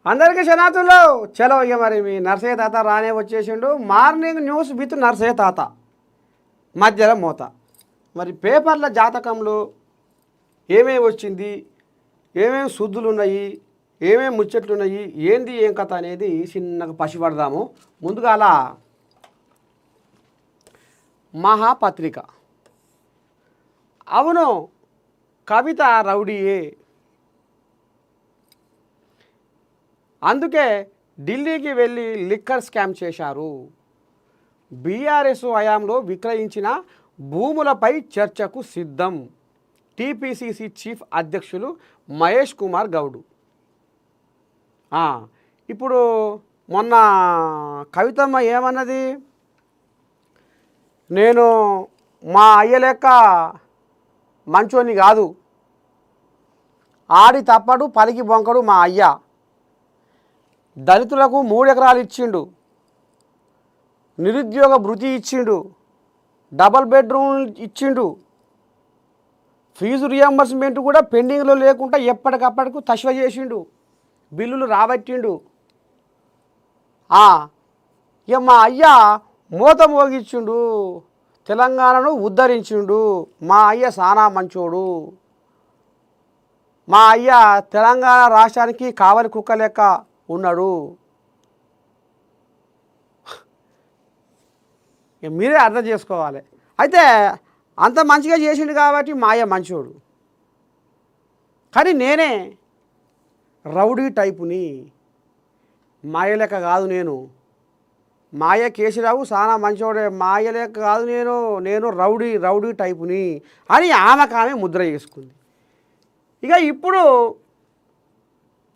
అందరికీ క్షణాతుల్లో చలో ఇక మరి మీ నర్సయ్య తాత రానే వచ్చేసిండు. మార్నింగ్ న్యూస్ విత్ నర్సయ్య తాత మధ్యలో మోత. మరి పేపర్ల జాతకంలో ఏమేమి వచ్చింది, ఏమేమి శుద్ధులు ఉన్నాయి, ఏమేమి ముచ్చట్లు ఉన్నాయి, ఏంది ఏం కథ అనేది చిన్నగా పసిపడదాము. ముందుగా అలా మహాపత్రిక. అవును, కవిత రౌడీయే, అందుకే ఢిల్లీకి వెళ్ళి లిక్కర్ స్కామ్ చేశారు. బీఆర్ఎస్ హయాంలో విక్రయించిన భూములపై చర్చకు సిద్ధం. టీపీసీసీ చీఫ్ అధ్యక్షులు మహేష్ కుమార్ గౌడ్. ఇప్పుడు మొన్న కవితమ్మ ఏమన్నది, నేను మా అయ్య లెక్క మంచోని కాదు, ఆడి తప్పడు పలికి బొంకడు మా అయ్య, దళితులకు 3 ఎకరాలు ఇచ్చిండు, నిరుద్యోగ భృతి ఇచ్చిండు, డబల్ బెడ్రూమ్ ఇచ్చిండు, ఫీజు రియంబర్స్మెంట్ కూడా పెండింగ్లో లేకుండా ఎప్పటికప్పటికి తశ్వ చేసిండు, బిల్లులు రాబట్టిండు. ఇక మా అయ్య మూత మోగిచ్చిండు, తెలంగాణను ఉద్ధరించిండు, మా అయ్య సానా మంచోడు, మా అయ్య తెలంగాణ రాష్ట్రానికి కావలి కుక్క లెక్క ఉన్నాడు. మీరే అర్థం చేసుకోవాలి. అయితే అంత మంచిగా చేసిండు కాబట్టి మాయ మంచోడు, కానీ నేనే రౌడీ టైపుని, మాయ లెక్క కాదు నేను. మాయ కేసీరావు చాలా మంచోడే, మాయ లెక్క కాదు నేను రౌడీ టైపుని అని ఆమె ముద్ర చేసుకుంది. ఇక ఇప్పుడు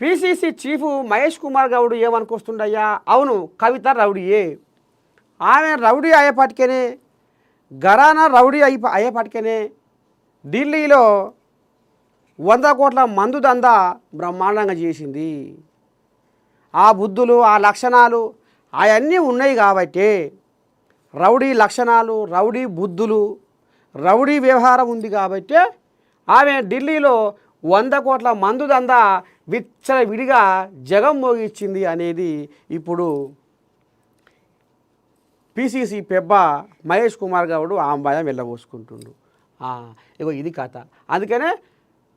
పీసీసీ చీఫ్ మహేష్ కుమార్ గౌడ్ ఏమనుకొస్తుండయ్యా, అవును కవిత రౌడీయే, ఆమె రౌడీ అయ్యేపటికనే, ఘరానా రౌడీ అయ్యేపటికనే ఢిల్లీలో 100 కోట్ల మందు దందా బ్రహ్మాండంగా చేసింది. ఆ బుద్ధులు, ఆ లక్షణాలు అవన్నీ ఉన్నాయి కాబట్టి, రౌడీ లక్షణాలు, రౌడీ బుద్ధులు, రౌడీ వ్యవహారం ఉంది కాబట్టి ఆమె ఢిల్లీలో 100 కోట్ల మందు దందా విచ్చలవిడిగా జగం మోగిచ్చింది అనేది ఇప్పుడు పీసీసీ పెబ్బ మహేష్ కుమార్ గౌడ్ ఆంబాయం వెళ్ళబోసుకుంటుండు. ఇగో ఇది కథ. అందుకనే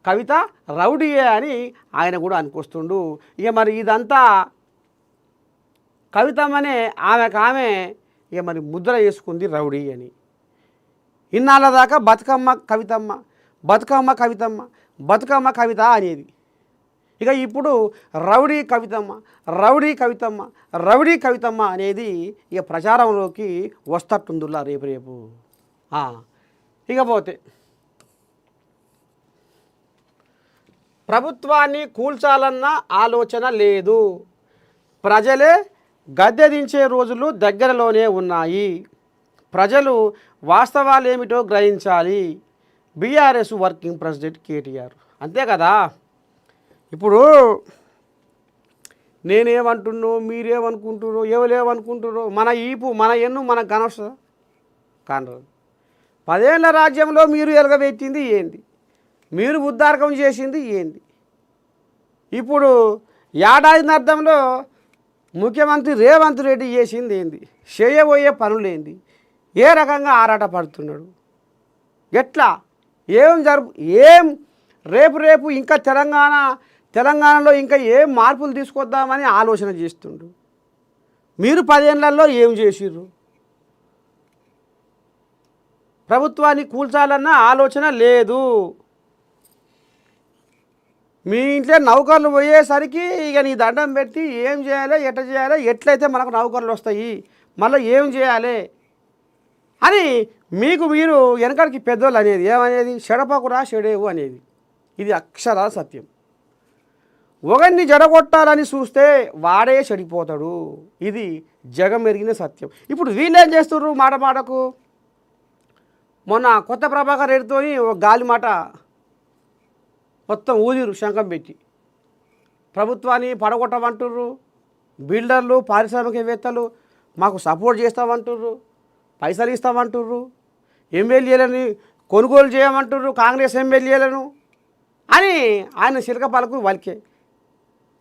కవిత రౌడీయే అని ఆయన కూడా అనుకొస్తుండు. ఇక మరి ఇదంతా కవితమ్మనే ఆమె ఇక మరి ముద్ర వేసుకుంది రౌడీ అని. ఇన్నాళ్ళ దాకా బతుకమ్మ కవితమ్మ, బతుకమ్మ కవితమ్మ, బతుకమ్మ కవిత అనేది. ఇక ఇప్పుడు రౌడీ కవితమ్మ, రౌడీ కవితమ్మ, రౌడీ కవితమ్మ అనేది ఇక ప్రచారంలోకి వస్తట్టుందిలా రేపు. ఇకపోతే ప్రభుత్వాన్ని కూల్చాలన్న ఆలోచన లేదు, ప్రజలే గద్దె దించే రోజులు దగ్గరలోనే ఉన్నాయి, ప్రజలు వాస్తవాలేమిటో గ్రహించాలి. BRS working president KTR. అంతే కదా. ఇప్పుడు నేనేమంటున్నో, మీరేమనుకుంటున్నారో, ఎవరేమనుకుంటున్నారో, మన ఈపు మన ఎన్ను మనకు కనొస్తుందా? కానరాదు. 10 ఏళ్ల రాజ్యంలో మీరు ఎలగబెట్టింది ఏంది, మీరు ఉద్ధారకం చేసింది ఏంది? ఇప్పుడు ఏడాదిన్నర్థంలో ముఖ్యమంత్రి రేవంత్ రెడ్డి చేసింది ఏంది, చేయబోయే పనులేంది, ఏ రకంగా ఆరాట పడుతున్నాడు, ఎట్లా ఏం రేపు ఇంకా తెలంగాణలో ఇంకా ఏం మార్పులు తీసుకొద్దామని ఆలోచన చేస్తుండు. మీరు 10 ఏళ్లలో ఏం చేసిర్రు? ప్రభుత్వాన్ని కూల్చాలన్న ఆలోచన లేదు. మీ ఇంట్లో నౌకర్లు పోయేసరికి ఇక నీ దండం పెట్టి ఏం చేయాలి, ఎట్లా చేయాలి, ఎట్లయితే మనకు నౌకర్లు వస్తాయి, మళ్ళీ ఏం చేయాలి అని మీరు వెనకడికి పెద్దోళ్ళు అనేది ఏమనేది, చెడపకురా చెడేవు అనేది. ఇది అక్షరాల సత్యం. ఒకరిని జడగొట్టాలని చూస్తే వాడే చెడిపోతాడు. ఇది జగమెరిగిన సత్యం. ఇప్పుడు వీళ్ళేం చేస్తుర్రు, మాటకు మొన్న కొత్త ప్రభాకర్ రెడ్డితో ఒక గాలి మాట మొత్తం ఊదిరు శంఖం పెట్టి, ప్రభుత్వాన్ని పడగొట్టమంటుర్రు, బిల్డర్లు పారిశ్రామికవేత్తలు మాకు సపోర్ట్ చేస్తామంటుర్రు, పైసలు ఇస్తామంటుర్రు, ఎమ్మెల్యేలని కొనుగోలు చేయమంటుర్రు, కాంగ్రెస్ ఎమ్మెల్యేలను అని ఆయన చిలక పలుకు వలికే.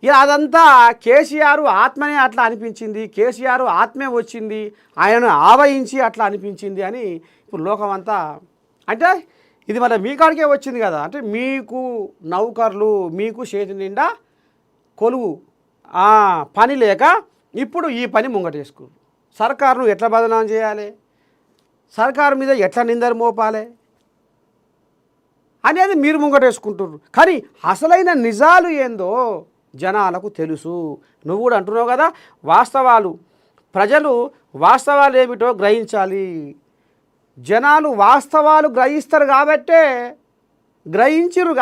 ఇక అదంతా కేసీఆర్ ఆత్మనే అట్లా అనిపించింది, కేసీఆర్ ఆత్మే వచ్చింది, ఆయనను ఆవహించి అట్లా అనిపించింది అని ఇప్పుడు లోకం అంతా. అంటే ఇది మన మీ కాడికే వచ్చింది కదా, అంటే మీకు నౌకర్లు, మీకు చేతి నిండా కొలువు, పని లేక ఇప్పుడు ఈ పని ముంగటేసుకో, సర్కారును ఎట్లా బదనాం చేయాలి, సర్కారు మీద ఎట్లా నిందరు మోపాలి అనేది మీరు ముంగటేసుకుంటున్నారు. కానీ అసలైన నిజాలు ఏందో జనాలకు తెలుసు. నువ్వు కూడా అంటున్నావు కదా, వాస్తవాలు, ప్రజలు వాస్తవాలు ఏమిటో గ్రహించాలి. జనాలు వాస్తవాలు గ్రహించరు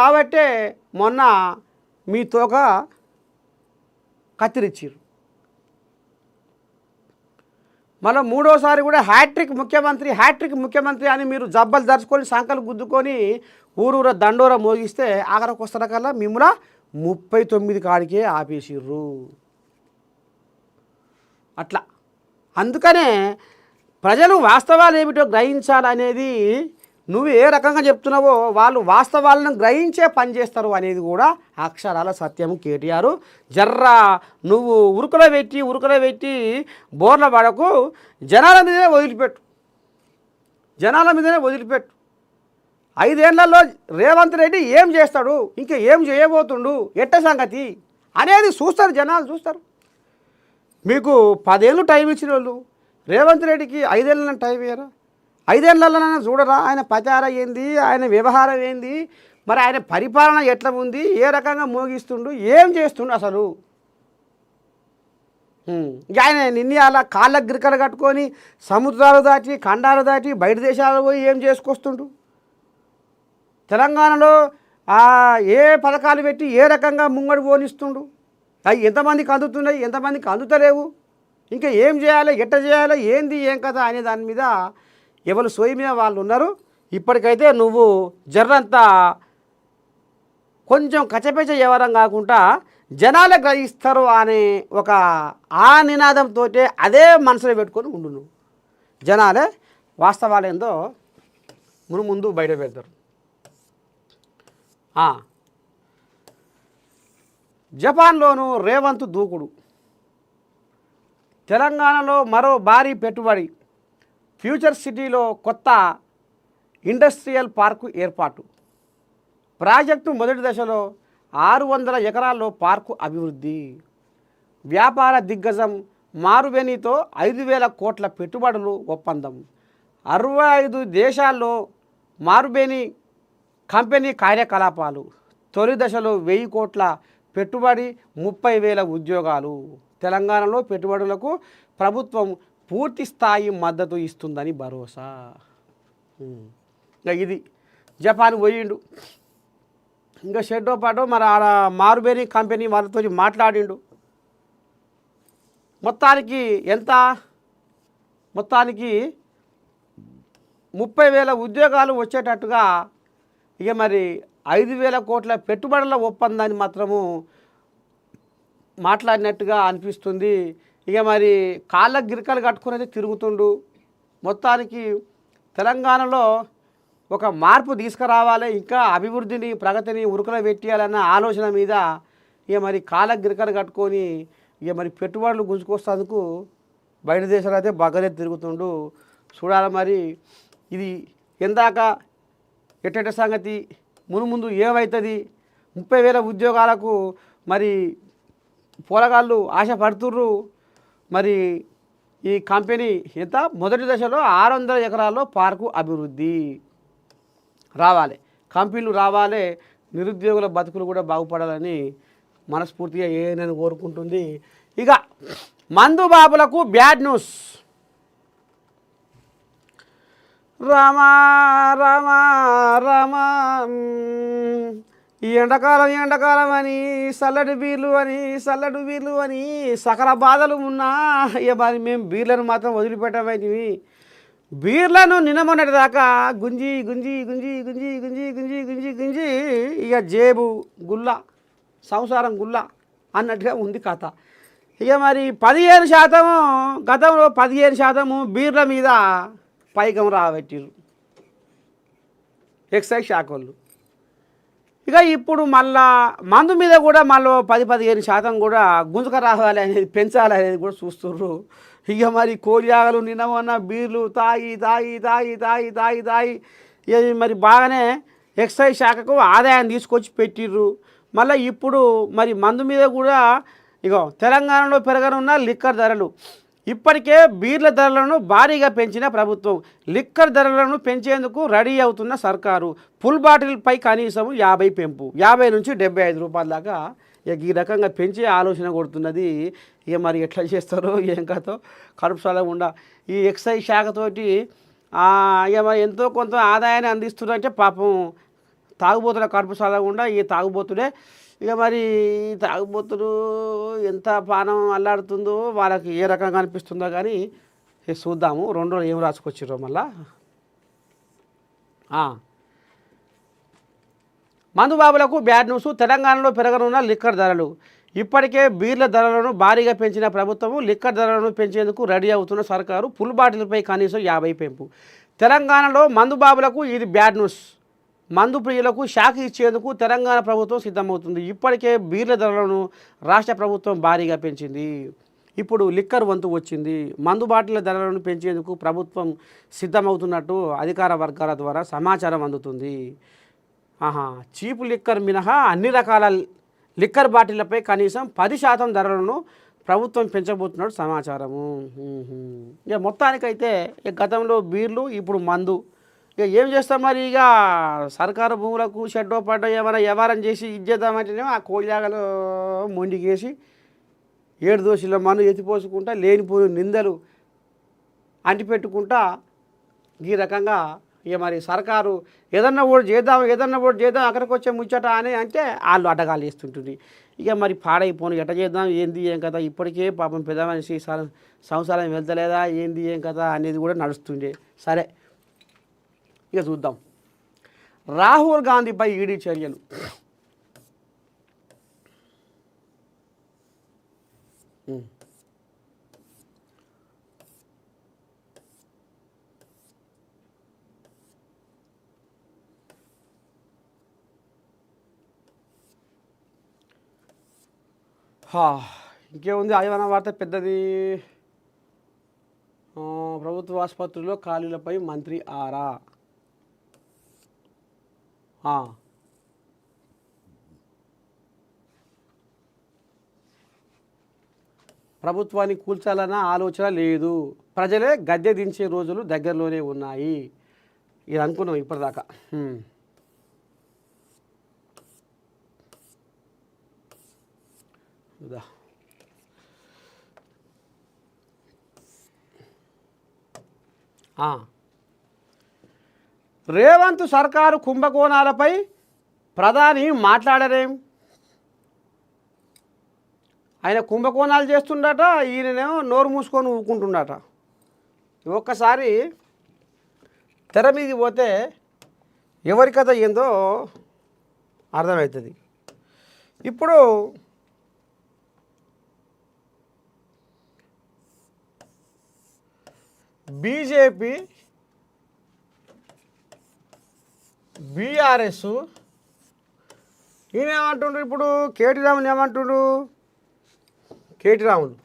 కాబట్టే మొన్న మీ తోక కత్తిరిచ్చిర్రు. మళ్ళీ మూడోసారి కూడా హ్యాట్రిక్ ముఖ్యమంత్రి అని మీరు జబ్బలు దరుచుకొని సంకలు గుద్దుకొని ఊరూర దండోర మోగిస్తే ఆఖరికి వస్తున్న కల్లా మిమ్మల్ని 39 కాడికే ఆపేసిర్రు. అట్లా అందుకనే ప్రజలు వాస్తవాలు ఏమిటో గ్రహించాలనేది నువ్వు ఏ రకంగా చెప్తున్నావో వాళ్ళు వాస్తవాలను గ్రహించే పని చేస్తారు అనేది కూడా అక్షరాల సత్యము. కేటీఆర్ జర్రా నువ్వు ఉరుకులో పెట్టి బోర్ల పడకు, జనాల మీదనే వదిలిపెట్టు. 5 ఏళ్లలో రేవంత్ రెడ్డి ఏం చేస్తాడు, ఇంకా ఏం చేయబోతుండు, ఎట్ట సంగతి అనేది చూస్తారు, జనాలు చూస్తారు. మీకు 10 ఏళ్ళు టైం ఇచ్చిన వాళ్ళు రేవంత్ రెడ్డికి 5 ఏళ్ళ టైం ఇయ్యరా? 5 ఏళ్ళలోనైనా చూడరా ఆయన ప్రచారం ఏంది, ఆయన వ్యవహారం ఏంది, మరి ఆయన పరిపాలన ఎట్లా ఉంది, ఏ రకంగా మోగిస్తుండు, ఏం చేస్తుండు అసలు. ఆయన నిన్న అలా కాళ్ళకు గిరికలు కట్టుకొని సముద్రాలు దాటి ఖండాలు దాటి బయట దేశాలు పోయి ఏం చేసుకొస్తుండు. తెలంగాణలో ఏ పథకాలు పెట్టి ఏ రకంగా ముంగడు పోనిస్తుండు, అవి ఎంతమందికి అందుతున్నాయి, ఎంతమందికి అందుతలేవు, ఇంకా ఏం చేయాలి, ఎట్ట చేయాలి, ఏంది ఏం కథ అనే దాని మీద ఎవరు సోయి మీద వాళ్ళు ఉన్నారు. ఇప్పటికైతే నువ్వు జర్రంతా కొంచెం కచ్చపెచ్చ వ్యవహారం కాకుండా జనాలే గ్రహిస్తారు అనే ఒక నినాదంతో అదే మనసులో పెట్టుకొని ఉండు. నువ్వు జనాలే వాస్తవాలు ఏందో ముందు బయట పెడతారు. జపాన్లోను రేవంత్ దూకుడు, తెలంగాణలో మరో భారీ పెట్టుబడి, ఫ్యూచర్ సిటీలో కొత్త ఇండస్ట్రియల్ పార్కు ఏర్పాటు, ప్రాజెక్టు మొదటి దశలో 600 ఎకరాల్లో పార్కు అభివృద్ధి, వ్యాపార దిగ్గజం మారుబెనీతో 5,000 కోట్ల పెట్టుబడులు ఒప్పందం, 65 దేశాల్లో మారుబెనీ కంపెనీ కార్యకలాపాలు, తొలి దశలో 1000 కోట్ల పెట్టుబడి, 30,000 ఉద్యోగాలు. తెలంగాణలో పెట్టుబడులకు ప్రభుత్వం పూర్తి స్థాయి మద్దతు ఇస్తుందని భరోసా. ఇది జపాన్ పోయిండు, ఇంకా షెడ్డో పాటో మరి ఆడ మారుబేరీ కంపెనీ వాళ్ళతో మాట్లాడిండు. మొత్తానికి ఎంత, మొత్తానికి 30,000 ఉద్యోగాలు వచ్చేటట్టుగా ఇక మరి 5,000 కోట్ల పెట్టుబడుల ఒప్పందాన్ని మాత్రము మాట్లాడినట్టుగా అనిపిస్తుంది. ఇక మరి కాళ్ళకు గిరికలు కట్టుకునేది తిరుగుతుండు. మొత్తానికి తెలంగాణలో ఒక మార్పు తీసుకురావాలి, ఇంకా అభివృద్ధిని ప్రగతిని ఉరుకులో పెట్టేయాలన్న ఆలోచన మీద ఇక మరి కాళ్ళకు గిరికలు కట్టుకొని ఇక మరి పెట్టుబడులు గుంజుకొస్తేందుకు బయట దేశాలు అయితే బగ్గరే తిరుగుతుండు. చూడాలి మరి ఇది ఎందాక ఎట్ట సంగతి, ముందు ఏమవుతుంది. 30,000 ఉద్యోగాలకు మరి పోరగాళ్ళు ఆశ పడుతుర్రు. మరి ఈ కంపెనీ ఎంత మొదటి దశలో 600 ఎకరాల్లో పార్కు అభివృద్ధి రావాలి, కంపెనీలు రావాలి, నిరుద్యోగుల బతుకులు కూడా బాగుపడాలని మనస్ఫూర్తిగా ఏనని కోరుకుంటుంది. ఇక మందు బాబులకు బ్యాడ్ న్యూస్. రామా రామా రామా ఈ ఎండాకాలం అని చల్లటి బీర్లు అని సకల బాధలు ఉన్నా ఇక మరి మేము బీర్లను మాత్రం వదిలిపెట్టమైనవి. బీర్లను నిన్నమొన్నటి దాకా గుంజి ఇక జేబు గుల్ల, సంసారం గుల్ల అన్నట్టుగా ఉంది కథ. ఇక మరి 15% గతంలో 15% బీర్ల మీద పైకం రాబట్టిరు ఎక్సైజ్ శాఖ వాళ్ళు. ఇక ఇప్పుడు మళ్ళా మందు మీద కూడా మళ్ళీ 10-15% కూడా గుంజుక రావాలి అనేది పెంచాలి అనేది కూడా చూస్తుర్రు. ఇక మరి కోలియాగలు నిన్న మొన్న బీర్లు తాగి తాగి తాగి తాగి తాగి తాగి ఇది మరి బాగానే ఎక్సైజ్ శాఖకు ఆదాయం తీసుకొచ్చి పెట్టిర్రు. మళ్ళీ ఇప్పుడు మరి మందు మీద కూడా ఇగో తెలంగాణలో పెరగనున్న లిక్కర్ ధరలు. ఇప్పటికే బీర్ల ధరలను భారీగా పెంచిన ప్రభుత్వం లిక్కర్ ధరలను పెంచేందుకు రెడీ అవుతున్న సర్కారు. ఫుల్ బాటిల్పై కనీసం 50 పెంపు, 50 నుంచి 75 రూపాయల దాకా ఇక ఈ రకంగా పెంచే ఆలోచన కొడుతున్నది. ఇక మరి ఎట్లా చేస్తారో ఏం కథో కడుపుసాల ఉండా ఈ ఎక్సైజ్ శాఖతోటి ఇక మరి ఎంతో కొంత ఆదాయాన్ని అందిస్తున్నారంటే పాపం తాగుబోతుల కడుపుసాల ఉండా ఈ తాగుబోతులే. ఇక మరి తాగుబోతులు ఎంత పానం అల్లాడుతుందో వాళ్ళకి ఏ రకంగా అనిపిస్తుందో కానీ చూద్దాము. 2 రోజులు ఏం రాసుకొచ్చిర్రో మళ్ళా. మందుబాబులకు బ్యాడ్ న్యూస్. తెలంగాణలో పెరగనున్న లిక్కర్ ధరలు. ఇప్పటికే బీర్ల ధరలను భారీగా పెంచిన ప్రభుత్వము లిక్కర్ ధరలను పెంచేందుకు రెడీ అవుతున్న సర్కారు ఫుల్ బాటిల్పై కనీసం 50 పెంపు. తెలంగాణలో మందుబాబులకు ఇది బ్యాడ్ న్యూస్. మందు ప్రియులకు షాక్ ఇచ్చేందుకు తెలంగాణ ప్రభుత్వం సిద్ధమవుతుంది. ఇప్పటికే బీర్ల ధరలను రాష్ట్ర ప్రభుత్వం భారీగా పెంచింది. ఇప్పుడు లిక్కర్ వంతు వచ్చింది. మందు బాటిళ్ల ధరలను పెంచేందుకు ప్రభుత్వం సిద్ధమవుతున్నట్టు అధికార వర్గాల ద్వారా సమాచారం అందుతుంది. చీపు లిక్కర్ మినహా అన్ని రకాల లిక్కర్ బాటిళ్లపై కనీసం 10% ధరలను ప్రభుత్వం పెంచబోతున్నట్టు సమాచారము. ఇక మొత్తానికైతే గతంలో బీర్లు, ఇప్పుడు మందు. ఇక ఏం చేస్తాం మరి? ఇక సర్కారు భూములకు షెడ్డో పడ్డో ఏమైనా వ్యవహారం చేసి ఇచ్చేద్దామంటేనేమో ఆ కోళ్ళాగలు మొండికేసి 7 దోషుల మన్ను ఎత్తిపోసుకుంటా లేనిపోయిన నిందలు అంటిపెట్టుకుంటా ఈ రకంగా ఇక మరి సర్కారు ఏదన్నా ఓటు చేద్దాం అక్కడికి వచ్చే ముచ్చట అని అంటే వాళ్ళు అడ్డగాలు వేస్తుంటుంది. ఇక మరి పాడైపోను ఎట్ట చేద్దాం ఏంది ఏం కదా. ఇప్పటికే పాపం పెద్ద మనిషి సంవత్సరం వెళ్తలేదా ఏంది ఏం కదా అనేది కూడా నడుస్తుండే. సరే ఇక చూద్దాం. రాహుల్ గాంధీపై ఈడీ చర్యలు. ఇంకేముంది? ఆదివారం వార్త పెద్దది. ప్రభుత్వ ఆసుపత్రుల్లో ఖాళీలపై మంత్రి ఆరా. ప్రభుత్వాన్ని కూల్చాలన్న ఆలోచన లేదు. ప్రజలే గద్దె దించే రోజులు దగ్గరలోనే ఉన్నాయి. ఇది అనుకున్నాం ఇప్పటిదాకా. రేవంత్ సర్కారు కుంభకోణాలపై ప్రధాని మాట్లాడరేం? ఆయన కుంభకోణాలు చేస్తుండట, ఈయననేమో నోరు మూసుకొని ఊకుంటుండట. ఒక్కసారి తెర మీదకి పోతే ఎవరి కథ ఏందో అర్థమవుతుంది. ఇప్పుడు బీజేపీ, బీఆర్ఎస్ ఈయన ఏమంటుండ్రు? ఇప్పుడు కేటీ రాములు ఏమంటుండ్రు? కేటీ రాములు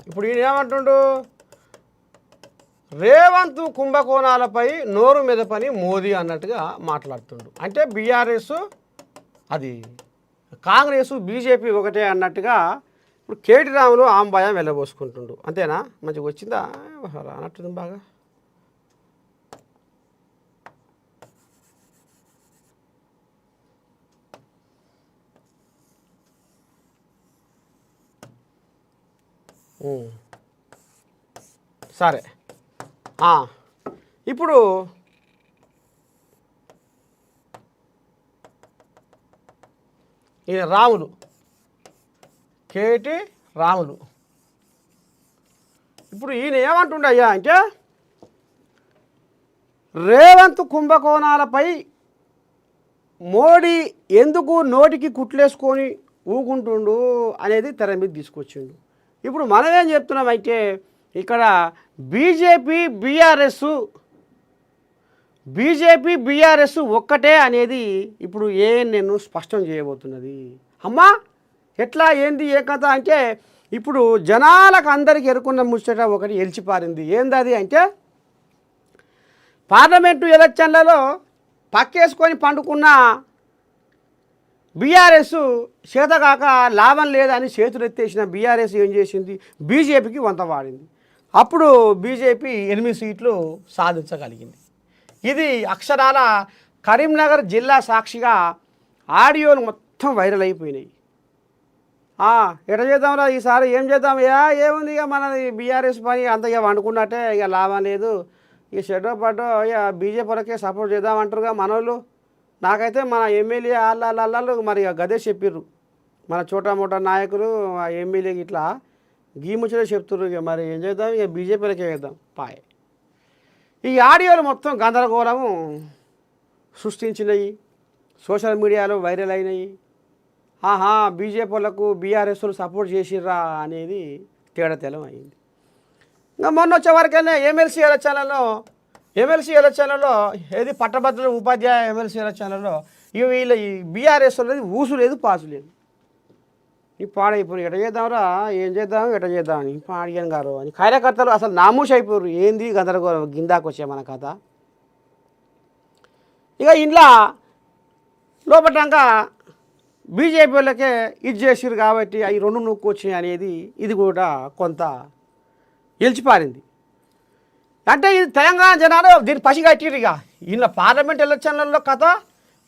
ఇప్పుడు ఈయన ఏమంటుండు? రేవంత్ కుంభకోణాలపై నోరు మెదపని మోదీ అన్నట్టుగా మాట్లాడుతుండు. అంటే బీఆర్ఎస్ అది కాంగ్రెస్ బీజేపీ ఒకటే అన్నట్టుగా ఇప్పుడు కేటీ రాములు ఆంబాయం వెళ్ళబోసుకుంటుండు. అంతేనా? మంచిగా వచ్చిందా అన్నట్టుంది బాగా. సరే, ఇప్పుడు ఈయన రాములు, కేటీ రాములు, ఇప్పుడు ఈయన ఏమంటుండయ్యా అంటే రేవంత్ కుంభకోణాలపై మోడీ ఎందుకు నోటికి కుట్లేసుకొని ఊకుంటుండు అనేది తెర మీద తీసుకొచ్చిండు. ఇప్పుడు మనం ఏం చెప్తున్నామంటే ఇక్కడ బీజేపీ బీఆర్ఎస్ ఒక్కటే అనేది ఇప్పుడు నేను స్పష్టం చేయబోతున్నది. అమ్మా ఎట్లా ఏంది ఏ కథ అంటే ఇప్పుడు జనాలకు అందరికీ ఎరుకున్న ముచ్చట ఒకటి ఎలిచిపారింది. ఏందది అంటే పార్లమెంటు ఎలక్షన్లలో పక్కేసుకొని పండుకున్న బీఆర్ఎస్ చేతకాక లాభం లేదని చేతులు ఎత్తేసిన బీఆర్ఎస్ ఏం చేసింది, బీజేపీకి వంత వాడింది. అప్పుడు బీజేపీ 8 సీట్లు సాధించగలిగింది. ఇది అక్షరాల కరీంనగర్ జిల్లా సాక్షిగా ఆడియోలు మొత్తం వైరల్ అయిపోయినాయి. ఎట చేద్దాంరా ఈసారి ఏం చేద్దాం, ఏముంది ఇక మనది బీఆర్ఎస్ పని అంత ఇక వండుకున్నట్టే, ఇక లాభం లేదు, ఇక షెడ్డో పడ్డో ఇక బీజేపీలకే సపోర్ట్ చేద్దామంటారుగా మనోళ్ళు. నాకైతే మన ఎమ్మెల్యే అల్లాళ్ళు మరి ఇక గదే చెప్పిర్రు, మన చోటా మోటా నాయకులు ఎమ్మెల్యేకి ఇట్లా గీముచ్చడే చెప్తుర్రు. ఇక మరి ఏం చేద్దాం, ఇక బీజేపీలకే చేద్దాం పాయ్. ఈ ఆడియోలు మొత్తం గందరగోళము సృష్టించినాయి, సోషల్ మీడియాలో వైరల్ అయినాయి. బీజేపీ వాళ్ళకు బీఆర్ఎస్లు సపోర్ట్ చేసిర్రా అనేది తేడతెలం అయింది. ఇంకా మొన్న వచ్చేవరకైనా ఎమ్మెల్సీ ఎలక్షన్లలో ఏది పట్టభద్రుల ఉపాధ్యాయ ఎమ్మెల్సీ ఎలక్షన్లలో ఇక వీళ్ళ ఈ బీఆర్ఎస్ అనేది ఊసు లేదు పాసు లేదు. ఈ పాడైపోయి ఎట చేద్దాంరా ఏం చేద్దాం ఎట చేద్దామని పాడియన్ గారు అని కార్యకర్తలు అసలు నామూష్ అయిపోయారు. ఏంది గందరగోళం గిందాకు వచ్చే మన కథ. ఇక ఇంట్లో లోపటాక బీజేపీ వాళ్ళకే ఇది చేసిరు కాబట్టి అవి 2 నొక్కొచ్చినాయి అనేది ఇది కూడా కొంత గెలిచిపారింది. అంటే ఇది తెలంగాణ జనాలు దీన్ని పసిగట్టిరు. ఇక ఈయన పార్లమెంట్ ఎలక్షన్లలో కథ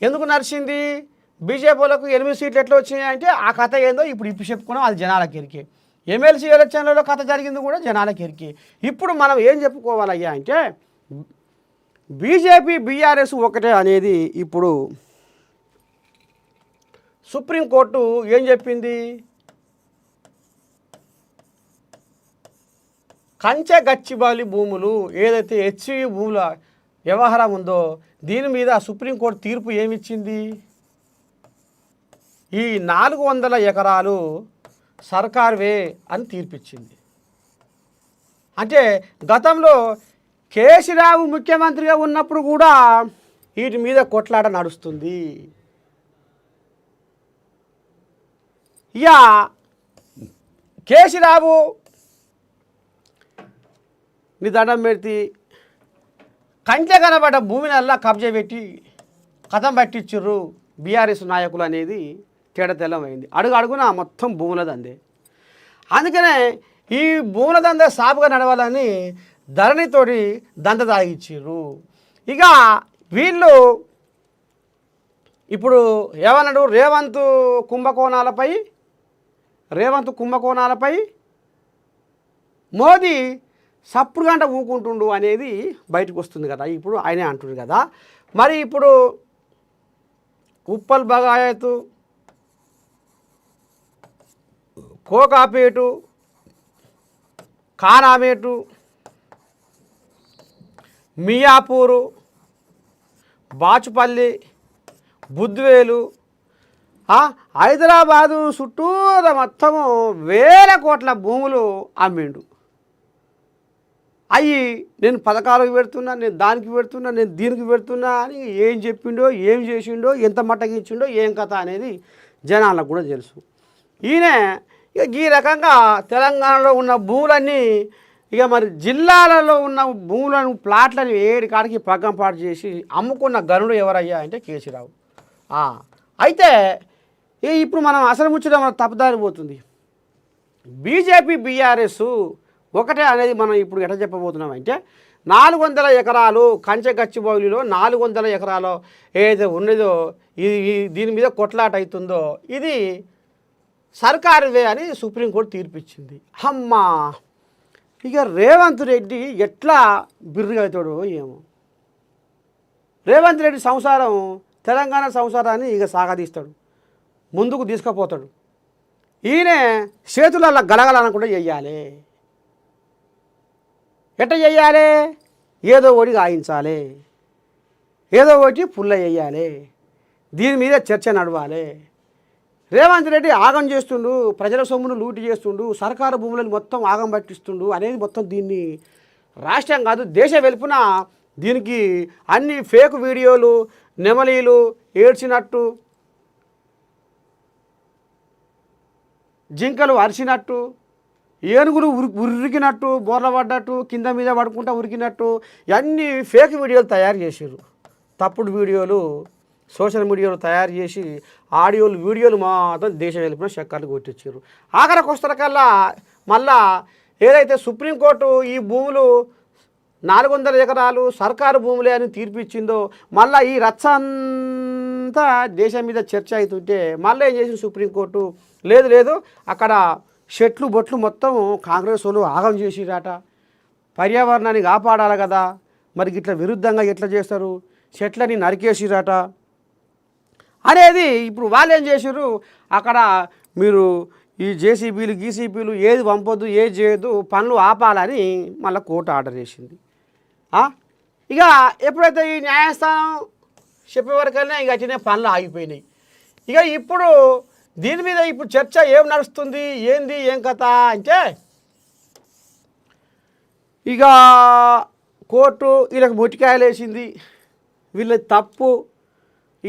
ఎందుకు నడిచింది, బీజేపీ వాళ్ళకు 8 సీట్లు ఎట్లా వచ్చినాయి అంటే ఆ కథ ఏందో ఇప్పుడు చెప్పుకున్నాం, అది జనాలకు ఎరికే. ఎమ్మెల్సీ ఎలక్షన్లలో కథ జరిగింది కూడా జనాలకు ఎరికే. ఇప్పుడు మనం ఏం చెప్పుకోవాలయ్యా అంటే బీజేపీ బీఆర్ఎస్ ఒకటే అనేది ఇప్పుడు సుప్రీంకోర్టు ఏం చెప్పింది, కంచె గచ్చిబౌలి భూములు ఏదైతే హెచ్సియు భూముల వ్యవహారం ఉందో దీని మీద సుప్రీంకోర్టు తీర్పు ఏమిచ్చింది, ఈ 400 ఎకరాలు సర్కార్వే అని తీర్పిచ్చింది. అంటే గతంలో కేసీరావు ముఖ్యమంత్రిగా ఉన్నప్పుడు కూడా వీటి మీద కొట్లాట నడుస్తుంది. ఇక కేసీరావు నీ దండం పెడితే కంచె కనబడ్డ భూమినల్లా కబ్జా పెట్టి కథం పట్టించుర్రు బీఆర్ఎస్ నాయకులు అనేది తేడతెల్లమైంది. అడుగున మొత్తం భూముల దందే. అందుకనే ఈ భూముల దంద సాపుగా నడవాలని ధరణితోటి దంద తాగిచ్చిర్రు. ఇక వీళ్ళు ఇప్పుడు ఏమన్నాడు, రేవంత్ కుంభకోణాలపై మోదీ సప్పుడు గంట ఊకుంటుండు అనేది బయటకు వస్తుంది కదా. ఇప్పుడు ఆయనే అంటుండు కదా. మరి ఇప్పుడు ఉప్పల్ బగాయతు, కోకాపేటు, ఖానామేటు, మియాపూరు, బాచుపల్లి, బుద్వేలు, హైదరాబాదు చుట్టూరా మొత్తము 1000 కోట్ల భూములు అమ్మిండు. అవి నేను పథకాలకు పెడుతున్నా, నేను దానికి పెడుతున్నా, నేను దీనికి పెడుతున్నా అని ఏం చెప్పిండో, ఏం చేసిండో, ఎంత మట్టకి ఇచ్చిండో, ఏం కథ అనేది జనాలకు కూడా తెలుసు. ఈయన ఇక ఈ రకంగా తెలంగాణలో ఉన్న భూములన్నీ ఇక మరి జిల్లాలలో ఉన్న భూములను ప్లాట్లను ఏడి కాడికి పగ్గంపాటు చేసి అమ్ముకున్న గనుడు ఎవరయ్యా అంటే కేసీరావు. అయితే ఇప్పుడు మనం అసలు ముచ్చట మన తప్పుదారి పోతుంది. బీజేపీ బీఆర్ఎస్ ఒకటే అనేది మనం ఇప్పుడు ఎట్లా చెప్పబోతున్నాం అంటే 400 ఎకరాలు కంచె గచ్చిబౌలిలో 400 ఎకరాలు ఏదైతే ఉన్నదో దీని మీద కొట్లాట అవుతుందో ఇది సర్కారువే అని సుప్రీంకోర్టు తీర్పిచ్చింది. అమ్మా ఇక రేవంత్ రెడ్డి ఎట్లా బిర్రుగవుతాడో ఏమో. రేవంత్ రెడ్డి సంసారం తెలంగాణ సంసారాన్ని ఇక సాగదీస్తాడు, ముందుకు తీసుకుపోతాడు. ఈయన చేతులలో గలగలనకుండా చెయ్యాలి. ఎట్ట చెయ్యాలి, ఏదో ఒకటి గాయించాలి. ఏదో ఒకటి పుల్ల వేయాలి, దీని మీద చర్చ నడవాలి. రేవంత్ రెడ్డి ఆగం చేస్తుండు, ప్రజల సొమ్మును లూటి చేస్తుండు, సర్కారు భూములను మొత్తం ఆగం పట్టిస్తుండు అనేది మొత్తం దీన్ని రాష్ట్రం కాదు దేశ వెలుపున దీనికి అన్ని ఫేక్ వీడియోలు, నెమలీలు ఏడ్చినట్టు, జింకలు అరిచినట్టు, ఏనుగులు ఉరికినట్టు, బోర్ల పడ్డట్టు, కింద మీద పడుకుంటా ఉరికినట్టు అన్ని ఫేక్ వీడియోలు తయారు చేసారు. తప్పుడు వీడియోలు సోషల్ మీడియాలో తయారు చేసి ఆడియోలు వీడియోలు మాత్రం దేశం వెళ్ళిపోయిన చక్కర్లు కొట్టించారు. ఆఖరికి వస్తకల్లా మళ్ళా ఏదైతే సుప్రీంకోర్టు ఈ భూములు 400 ఎకరాలు సర్కారు భూములే అని తీర్పు ఇచ్చిందో మళ్ళీ ఈ రచ్చ అంతా దేశం మీద చర్చ అవుతుంటే మళ్ళీ ఏం చేసింది సుప్రీంకోర్టు, లేదు లేదు అక్కడ చెట్లు బొట్లు మొత్తం కాంగ్రెస్ వాళ్ళు ఆగం చేసిరాట, పర్యావరణాన్ని కాపాడాలి కదా, మరి ఇట్లా విరుద్ధంగా ఎట్లా చేస్తారు, చెట్లని నరికేసిరాట అనేది. ఇప్పుడు వాళ్ళు ఏం చేసారు, అక్కడ మీరు ఈ జేసీబీలు గీసీబీలు ఏది పంపొద్దు ఏది చేయొద్దు పనులు ఆపాలని మళ్ళీ కోర్టు ఆర్డర్ చేసింది. ఇక ఎప్పుడైతే ఈ న్యాయస్థానం చెప్పే వరకైనా ఇక అట్లనే పనులు ఆగిపోయినాయి. ఇక ఇప్పుడు దీని మీద ఇప్పుడు చర్చ ఏం నడుస్తుంది, ఏంది ఏం కథ అంటే ఇక కోర్టు వీళ్ళకి మొట్టికాయలు వేసింది, వీళ్ళ తప్పు,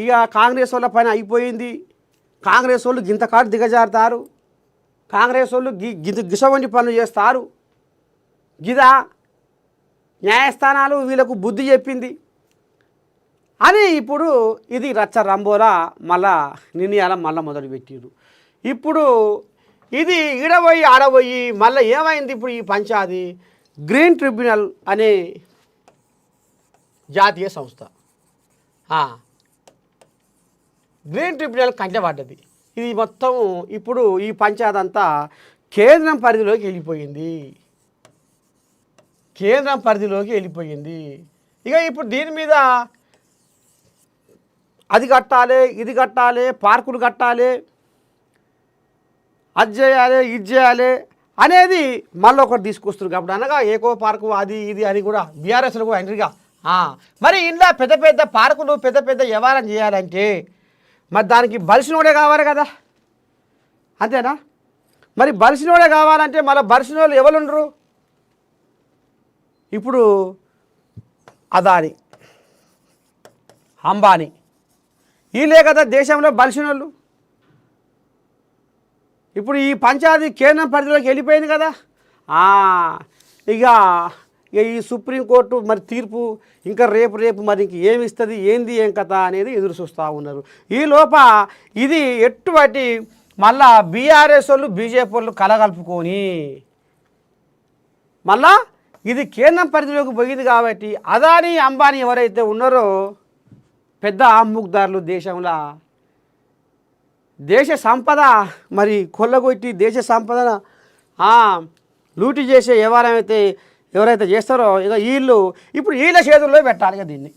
ఇక కాంగ్రెస్ వాళ్ళ పని అయిపోయింది, కాంగ్రెస్ వాళ్ళు గింతకాడు దిగజారుతారు, కాంగ్రెస్ వాళ్ళు గిసవంటి పనులు చేస్తారు, గిదా న్యాయస్థానాలు వీళ్ళకు బుద్ధి చెప్పింది అని ఇప్పుడు ఇది రచ్చ రంబోలా మళ్ళా నిర్ణయాల మళ్ళీ మొదలుపెట్టిరు. ఇప్పుడు ఇది ఈడబోయి ఆడబోయి మళ్ళీ ఏమైంది, ఇప్పుడు ఈ పంచాయతీ గ్రీన్ ట్రిబ్యునల్ అనే జాతీయ సంస్థ గ్రీన్ ట్రిబ్యునల్ కంటపడ్డది. ఇది మొత్తం ఇప్పుడు ఈ పంచాయతీ అంతా కేంద్రం పరిధిలోకి వెళ్ళిపోయింది, కేంద్రం పరిధిలోకి వెళ్ళిపోయింది. ఇక ఇప్పుడు దీని మీద అది కట్టాలి, ఇది కట్టాలి, పార్కులు కట్టాలి, అది చేయాలి, ఇది చేయాలి అనేది మళ్ళీ ఒకటి తీసుకొస్తారు. కాబట్టి అనగా ఏకో పార్కు అది ఇది అని కూడా బీఆర్ఎస్లో కూడా ఎంట్రీగా. మరి ఇంట్లో పెద్ద పెద్ద పార్కులు పెద్ద పెద్ద వ్యవహారం చేయాలంటే మరి దానికి బలిసినోడే కావాలి కదా, అంతేనా? మరి బలిసినోడే కావాలంటే మళ్ళీ బలిసిన వాళ్ళు ఎవరుండరు? ఇప్పుడు అదాని, అంబానీ వీళ్ళే కదా దేశంలో బలిసిన వాళ్ళు. ఇప్పుడు ఈ పంచాయతీ కేంద్రం పరిధిలోకి వెళ్ళిపోయింది కదా. ఇక ఈ సుప్రీంకోర్టు మరి తీర్పు ఇంకా రేపు మరి ఇంక ఏమి ఇస్తుంది, ఏంది ఏం కథ అనేది ఎదురు చూస్తూ ఉన్నారు. ఈ లోప ఇది ఎటువంటి మళ్ళా బీఆర్ఎస్ వాళ్ళు బీజేపీ వాళ్ళు కలగలుపుకొని మళ్ళా ఇది కేంద్రం పరిధిలోకి పోయింది కాబట్టి అదానీ అంబానీ ఎవరైతే ఉన్నారో పెద్ద ఆముగ్దారులు దేశంలో దేశ సంపద మరి కొల్లగొట్టి దేశ సంపదన లూటి చేసే ఎవరైతే చేస్తారో ఇక వీళ్ళు ఇప్పుడు వీళ్ళ చేతుల్లో పెట్టాలి ఇక దీన్ని,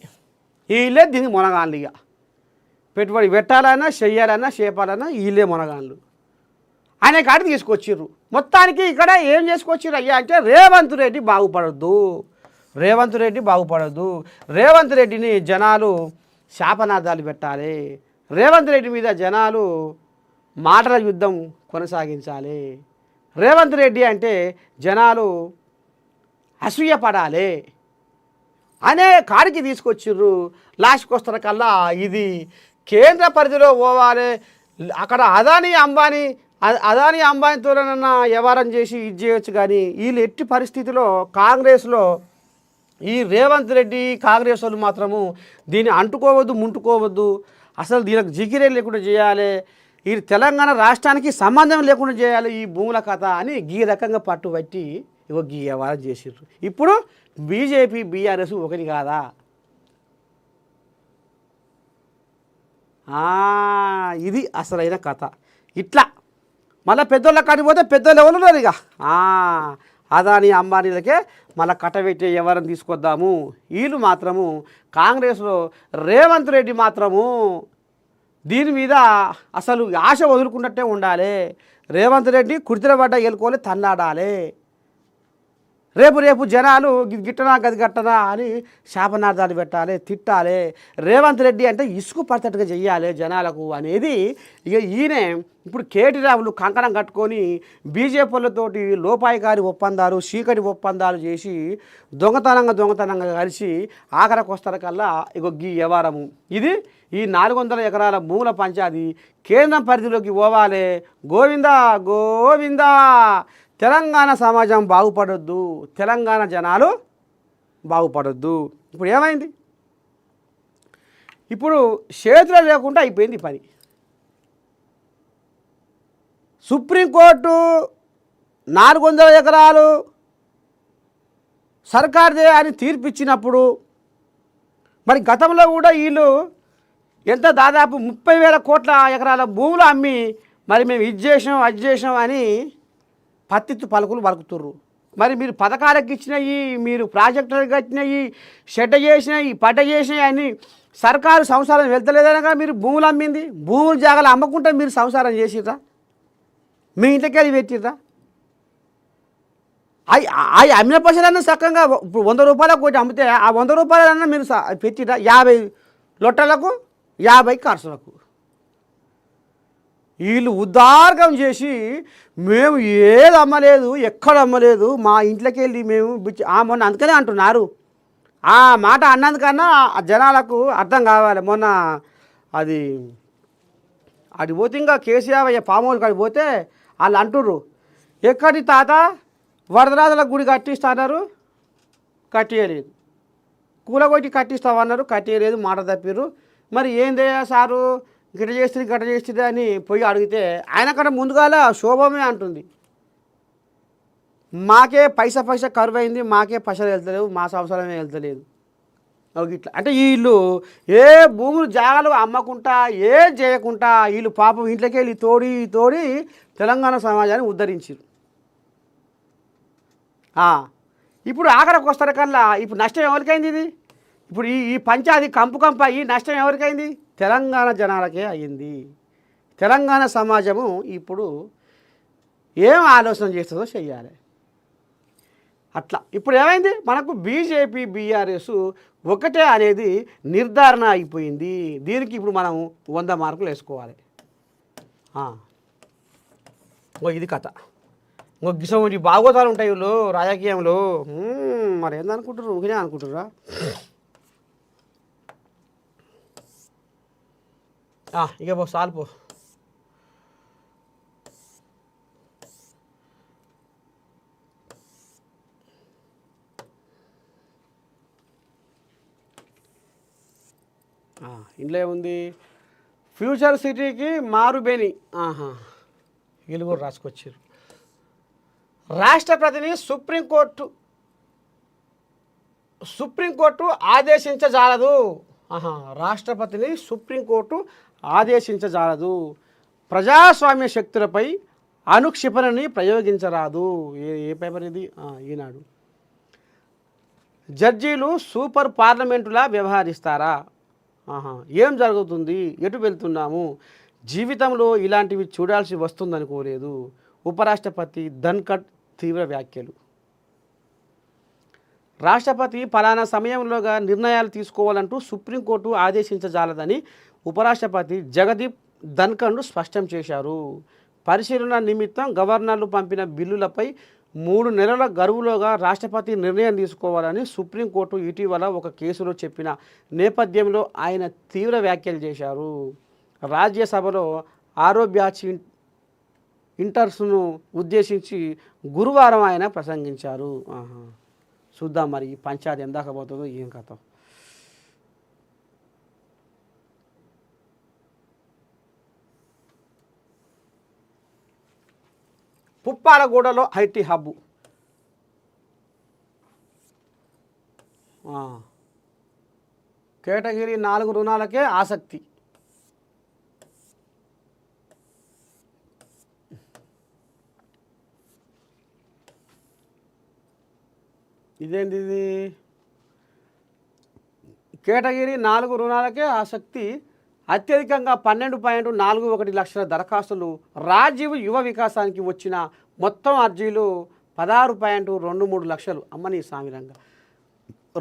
వీళ్ళే దీనికి మునగాళ్ళు. ఇక పెట్టుబడి పెట్టాలన్నా చెయ్యాలన్నా చేపాలన్నా వీళ్ళే మునగాళ్ళు అనే కాడికి తీసుకొచ్చిర్రు. మొత్తానికి ఇక్కడ ఏం చేసుకొచ్చిర్రు అయ్యా అంటే రేవంత్ రెడ్డి బాగుపడద్దు, రేవంత్ రెడ్డి బాగుపడద్దు, రేవంత్ రెడ్డిని జనాలు శాపనార్థాలు పెట్టాలి, రేవంత్ రెడ్డి మీద జనాలు మాటల యుద్ధం కొనసాగించాలి, రేవంత్ రెడ్డి అంటే జనాలు అసూయపడాలి అనే కాడికి తీసుకొచ్చిర్రు. లాస్ట్కి వస్తున్న కల్లా ఇది కేంద్ర పరిధిలో పోవాలి, అక్కడ అదానీ అంబానీతోనన్నా వ్యవహారం చేసి ఇది చేయొచ్చు. కానీ వీళ్ళు ఎట్టి పరిస్థితిలో కాంగ్రెస్లో ఈ రేవంత్ రెడ్డి కాంగ్రెస్ వాళ్ళు మాత్రము దీన్ని అంటుకోవద్దు ముట్టుకోవద్దు, అసలు దీనికి జిగిరే లేకుండా చేయాలి, ఈ తెలంగాణ రాష్ట్రానికి సంబంధం లేకుండా చేయాలి ఈ భూముల కథ అని ఈ రకంగా పట్టుబట్టి ఇగో ఈ వ్యవహారం చేసిర్రు. ఇప్పుడు బీజేపీ బీఆర్ఎస్ ఒకటి కాదా? ఇది అసలైన కథ. ఇట్లా మళ్ళీ పెద్దోళ్ళ కాడిపోతే పెద్దోళ్ళు ఎవరు ఉన్నారు ఇక అదానీ అంబానీలకే మళ్ళీ కట్టబెట్టే ఎవరిని తీసుకొద్దాము. వీళ్ళు మాత్రము కాంగ్రెస్లో రేవంత్ రెడ్డి మాత్రము దీని మీద అసలు ఆశ వదులుకున్నట్టే ఉండాలి. రేవంత్ రెడ్డి కుర్తిలో పడ్డ ఎలుకోలే తన్నాడాలి, రేపు రేపు జనాలు గిట్టనా గది గట్టనా అని శాపనార్థాలు పెట్టాలి, తిట్టాలి. రేవంత్ రెడ్డి అంటే ఇసుకు పడతట్టుగా చెయ్యాలి జనాలకు అనేది ఇక ఈయనే ఇప్పుడు కేటీ రావులు కంకణం కట్టుకొని బీజేపీలతోటి లోపాయికారి ఒప్పందాలు, చీకటి ఒప్పందాలు చేసి దొంగతనంగా కలిసి ఆఖరికి వస్తారకల్లా ఇగో గీ వ్యవహారము ఇది. ఈ 400 ఎకరాల భూముల పంచాది కేంద్రం పరిధిలోకి పోవాలి. గోవిందా గోవిందా. తెలంగాణ సమాజం బాగుపడొద్దు, తెలంగాణ జనాలు బాగుపడొద్దు. ఇప్పుడు ఏమైంది? ఇప్పుడు చేతిలో లేకుండా అయిపోయింది పని. సుప్రీంకోర్టు 400 ఎకరాలు సర్కార్దే అని తీర్పిచ్చినప్పుడు మరి గతంలో కూడా వీళ్ళు ఎంత దాదాపు 30,000 కోట్ల ఎకరాల భూములు అమ్మి మరి మేము ఇది చేసాం అది చేసాం అని పత్తిత్తు పలుకులు పలుకుతుర్రు. మరి మీరు పథకాలకు ఇచ్చినవి, మీరు ప్రాజెక్టులకు కట్టినవి, షెడ్డ చేసినవి, పడ్డ చేసినవి అని సర్కారు సంసారం వెళ్తలేదనగా మీరు భూములు అమ్మింది. భూములు జాగాలు అమ్మకుంటే మీరు సంసారం చేసిర్రా? మీ ఇంటికి వెళ్ళి పెట్టిర్రా? అవి అమ్మిన పైసలన్నా చక్కగా ఇప్పుడు 100 రూపాయలకు ఒకటి అమ్మితే ఆ 100 రూపాయలన్నా మీరు పెట్టిర్రా? 50 లొట్టలకు 50 ఖర్చులకు. వీళ్ళు ఉద్దార్గం చేసి మేము ఏది అమ్మలేదు, ఎక్కడ అమ్మలేదు, మా ఇంట్లోకి వెళ్ళి మేము మొన్న అందుకనే అంటున్నారు. ఆ మాట అన్నందుకన్నా జనాలకు అర్థం కావాలి. మొన్న అది పోతే ఇంకా కేసీఆర్ పామోలు కాడికి పోతే వాళ్ళు అంటుర్రు, ఎక్కడి తాత వరదరాజుల గుడి కట్టిస్తున్నారు, కట్టియలేదు. కూలగొట్టి కట్టిస్తామన్నారు, కట్టియలేదు, మాట తప్పిర్రు. మరి ఏందయ్యా సారు గిట చేస్తుంది అని పోయి అడిగితే ఆయన కన్నా ముందుగాల శోభమే అంటుంది, మాకే పైసా కరువు అయింది, మాకే పైసలు వెళ్తలేవు, మా సంవత్సరమే వెళ్తలేదు. ఇట్లా అంటే వీళ్ళు ఏ భూములు జాగాలు అమ్మకుండా ఏం చేయకుండా వీళ్ళు పాపం ఇంట్లోకి వెళ్ళి తోడి తెలంగాణ సమాజాన్ని ఉద్ధరించారు. ఇప్పుడు ఆఖరికి వస్తారు కల్లా ఇప్పుడు నష్టం ఎవరికైంది? ఇది ఇప్పుడు ఈ పంచాది కంపు అయ్యి నష్టం ఎవరికైంది? తెలంగాణ జనాలకే అయ్యింది. తెలంగాణ సమాజము ఇప్పుడు ఏం ఆలోచన చేస్తుందో చెయ్యాలి. అట్లా ఇప్పుడు ఏమైంది? మనకు బీజేపీ బీఆర్ఎస్ ఒకటే అనేది నిర్ధారణ అయిపోయింది. దీనికి ఇప్పుడు మనం 100 మార్కులు వేసుకోవాలి. ఇది కథ. గిసంటి భాగవతాలు ఉంటాయి వీళ్ళు రాజకీయంలో. మరి ఏందనుకుంటారు? ఊరినే అనుకుంటారా? ఇక పో చాలు పో. ఇంట్లో ఏముంది? ఫ్యూచర్ సిటీకి మారుబేని వీళ్ళు కూడా రాసుకొచ్చారు. రాష్ట్రపతిని సుప్రీంకోర్టు ఆదేశించజాలదు. రాష్ట్రపతిని సుప్రీంకోర్టు ఆదేశించజాలదు. ప్రజాస్వామ్య శక్తులపై అనుక్షిపణని ప్రయోగించరాదు. ఏ పేపర్ ఇది? ఈనాడు. జడ్జీలు సూపర్ పార్లమెంటులా వ్యవహరిస్తారా? ఏం జరుగుతుంది? ఎటు వెళ్తున్నాము? జీవితంలో ఇలాంటివి చూడాల్సి వస్తుందనుకోలేదు. ఉపరాష్ట్రపతి ధన్ఖడ్ తీవ్ర వ్యాఖ్యలు. రాష్ట్రపతి ఫలానా సమయంలోగా నిర్ణయాలు తీసుకోవాలంటూ సుప్రీంకోర్టు ఆదేశించజాలదని ఉపరాష్ట్రపతి జగదీప్ ధన్ఖడ్ స్పష్టం చేశారు. పరిశీలన నిమిత్తం గవర్నర్లు పంపిన బిల్లులపై 3 నెలల గడువులోగా రాష్ట్రపతి నిర్ణయం తీసుకోవాలని సుప్రీంకోర్టు ఇటీవల ఒక కేసులో చెప్పిన నేపథ్యంలో ఆయన తీవ్ర వ్యాఖ్యలు చేశారు. రాజ్యసభలో ఆరోగ్యాచి ఇంటర్స్ను ఉద్దేశించి గురువారం ఆయన ప్రసంగించారు. చూద్దాం మరి ఈ పంచాయతీ ఎందాక పోతుందో ఏం కథ. పుప్పాలగూడలో ఐటీ హబ్. కేటగిరీ 4 రుణాలకే ఆసక్తి. ఇదేంటి? ఇది కేటగిరీ 4 రుణాలకే ఆసక్తి. అత్యధికంగా 12.41 లక్షల దరఖాస్తులు. రాజీవ్ యువ వికాసానికి వచ్చిన మొత్తం అర్జీలు 16.23 లక్షలు. అమ్మని సామిరంగా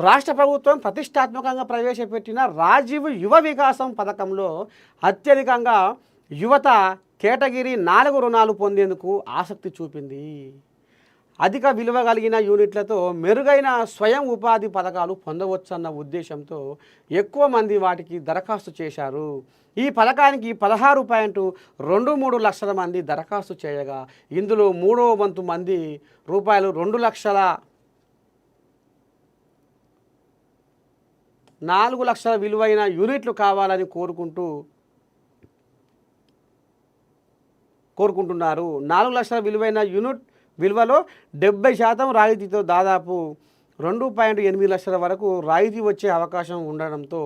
రాష్ట్ర ప్రభుత్వం ప్రతిష్టాత్మకంగా ప్రవేశపెట్టిన రాజీవ్ యువ వికాసం పథకంలో అత్యధికంగా యువత కేటగిరీ 4 రుణాలు పొందేందుకు ఆసక్తి చూపింది. అధిక విలువ కలిగిన యూనిట్లతో మెరుగైన స్వయం ఉపాధి పథకాలు పొందవచ్చన్న ఉద్దేశంతో ఎక్కువ మంది వాటికి దరఖాస్తు చేశారు. ఈ పథకానికి 16.23 లక్షల మంది దరఖాస్తు చేయగా ఇందులో 3వ వంతు మంది రూపాయలు 4 లక్షల విలువైన యూనిట్లు కావాలని కోరుకుంటున్నారు. 4 లక్షల విలువైన యూనిట్ విలువలో 70% రాయితీతో దాదాపు 2.8 లక్షల వరకు రాయితీ వచ్చే అవకాశం ఉండడంతో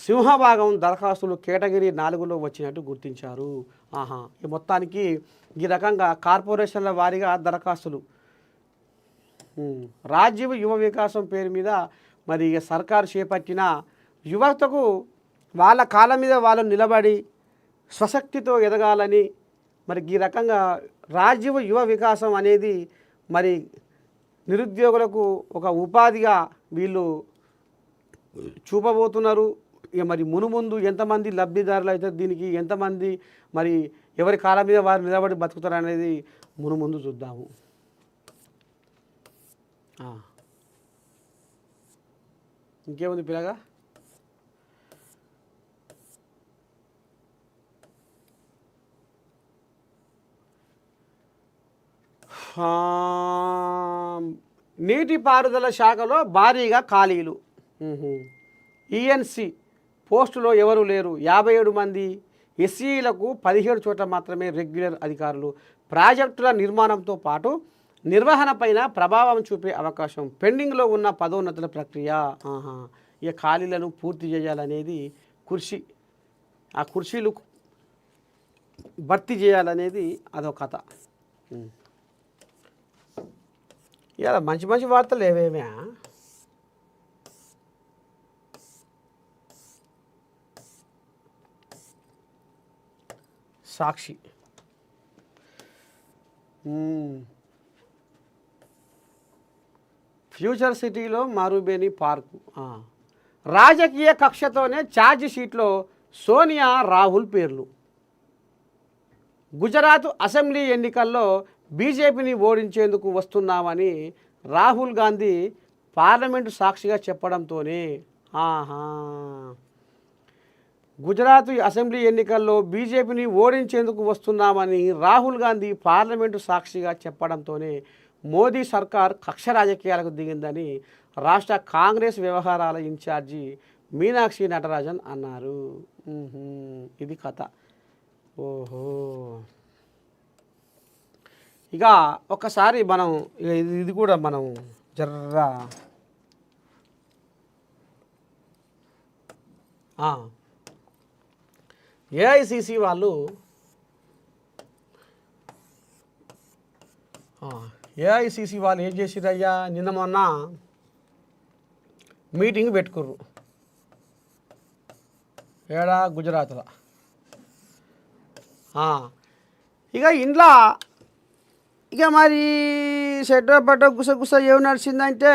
సింహభాగం దరఖాస్తులు కేటగిరీ 4లో వచ్చినట్టు గుర్తించారు. ఈ మొత్తానికి ఈ రకంగా కార్పొరేషన్ల వారీగా దరఖాస్తులు రాజీవ్ యువ వికాసం పేరు మీద మరి సర్కారు చేపట్టిన యువతకు వాళ్ళ కాళ్ళ మీద వాళ్ళు నిలబడి స్వశక్తితో ఎదగాలని మరి ఈ రకంగా రాజీవ్ యువ వికాసం అనేది మరి నిరుద్యోగులకు ఒక ఉపాధిగా వీళ్ళు చూపబోతున్నారు. ఇక మరి మునుముందు ఎంతమంది లబ్ధిదారులు అయితే దీనికి ఎంతమంది మరి ఎవరి కాళ్ళ మీద వారు నిలబడి బతుకుతారు అనేది మునుముందు చూద్దాము. ఇంకేముంది పిల్లగా? నీటిపారుదల శాఖలో భారీగా ఖాళీలు. ఈఎన్సి పోస్టులో ఎవరు లేరు. 57 మంది. ఎస్సీలకు 17 చోట్ల మాత్రమే రెగ్యులర్ అధికారులు. ప్రాజెక్టుల నిర్మాణంతో పాటు నిర్వహణపైన ప్రభావం చూపే అవకాశం. పెండింగ్లో ఉన్న పదోన్నతుల ప్రక్రియ. ఇక ఖాళీలను పూర్తి చేయాలనేది ఆ కుర్చీలు భర్తీ చేయాలనేది అదొక కథ. ఇలా మంచి మంచి వార్తలు ఏవేమే. సాక్షి ఫ్యూచర్ సిటీలో మారుబేని పార్కు. రాజకీయ కక్షతోనే ఛార్జ్ షీట్లో సోనియా రాహుల్ పేర్లు. గుజరాత్ అసెంబ్లీ ఎన్నికల్లో బీజేపీని ఓడించేందుకు వస్తున్నామని రాహుల్ గాంధీ పార్లమెంటు సాక్షిగా చెప్పడంతోనే గుజరాత్ అసెంబ్లీ ఎన్నికల్లో బీజేపీని ఓడించేందుకు వస్తున్నామని రాహుల్ గాంధీ పార్లమెంటు సాక్షిగా చెప్పడంతోనే మోదీ సర్కార్ కక్ష రాజకీయాలకు దిగిందని రాష్ట్ర కాంగ్రెస్ వ్యవహారాల ఇన్ఛార్జి మీనాక్షి నటరాజన్ అన్నారు. ఇది కథ. ఓహో, ఇక ఒక్కసారి మనం ఇది కూడా మనం జర్రా ఏఐసిసి వాళ్ళు ఏం చేసిరయ్యా, నిన్న మొన్న మీటింగ్ పెట్టుకుర్రు. ఏడా గుజరాత్లో. ఇక ఇంట్లో ఇక మరి సెట్రపట్ట గుసగుస ఏమి నడిచిందంటే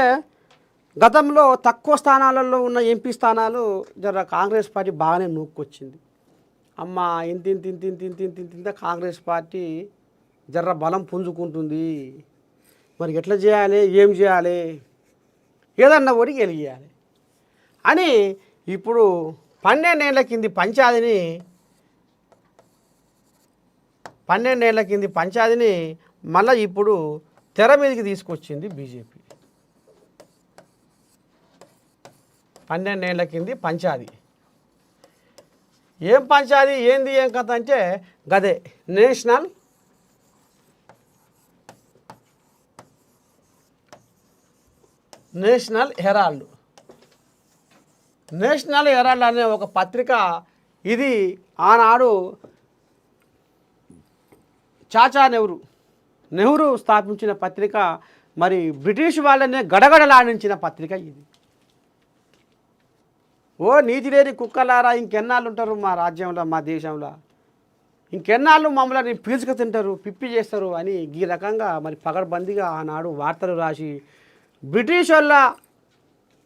గతంలో తక్కువ స్థానాలలో ఉన్న ఎంపీ స్థానాలు జర కాంగ్రెస్ పార్టీ బాగానే నూక్కొచ్చింది. అమ్మ ఇంత కాంగ్రెస్ పార్టీ జర్ర బలం పుంజుకుంటుంది. మరి ఎట్లా చేయాలి, ఏం చేయాలి, ఏదన్నా ఒకటి గెలియాలి అని ఇప్పుడు 12 ఏళ్ల కింది పంచాయతీని మళ్ళీ ఇప్పుడు తెర మీదకి తీసుకొచ్చింది బీజేపీ. 12 ఏళ్ల కింది పంచాయతీ. ఏం పంచాయతీ ఏంది ఏం కథ అంటే గదే నేషనల్ హెరాల్డ్ అనే ఒక పత్రిక. ఇది ఆనాడు చాచా నెహ్రూ స్థాపించిన పత్రిక. మరి బ్రిటిష్ వాళ్ళనే గడగడలాడించిన పత్రిక ఇది. ఓ నీతి లేని కుక్కలారా ఇంకెన్నాళ్ళు ఉంటారు మా రాజ్యంలో, మా దేశంలో. ఇంకెన్నాళ్ళు మమ్మల్ని పీల్చుకు తింటారు, పిప్పి చేస్తారు అని ఈ రకంగా మరి పగడ్బందీగా ఆనాడు వార్తలు రాసి బ్రిటిష్ వాళ్ళ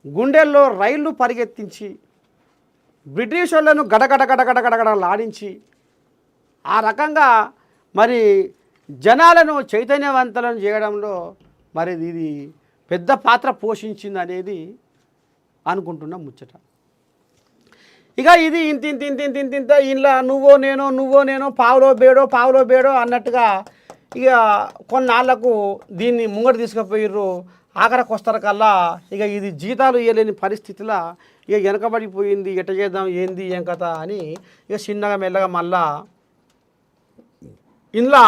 గుండెల్లో రైళ్లు పరిగెత్తించి బ్రిటిష్ వాళ్ళను గడగడగడగడగడగడలాడించి ఆ రకంగా మరి జనాలను చైతన్యవంతులను చేయడంలో మరి ఇది పెద్ద పాత్ర పోషించింది అనేది అనుకుంటున్నాం ముచ్చట. ఇక ఇది ఇంత ఇలా నువ్వో నేను పావులో బేడో అన్నట్టుగా ఇక కొన్నాళ్లకు దీన్ని ముంగట తీసుకుపోయిర్రు. ఆఖరికి వస్తారు కల్లా ఇక ఇది జీతాలు ఇవ్వలేని పరిస్థితిలో ఇక వెనకబడిపోయింది, ఎట్ట చేద్దాం ఏంది ఏం కథ అని ఇక చిన్నగా మెల్లగా మళ్ళా ఇందులో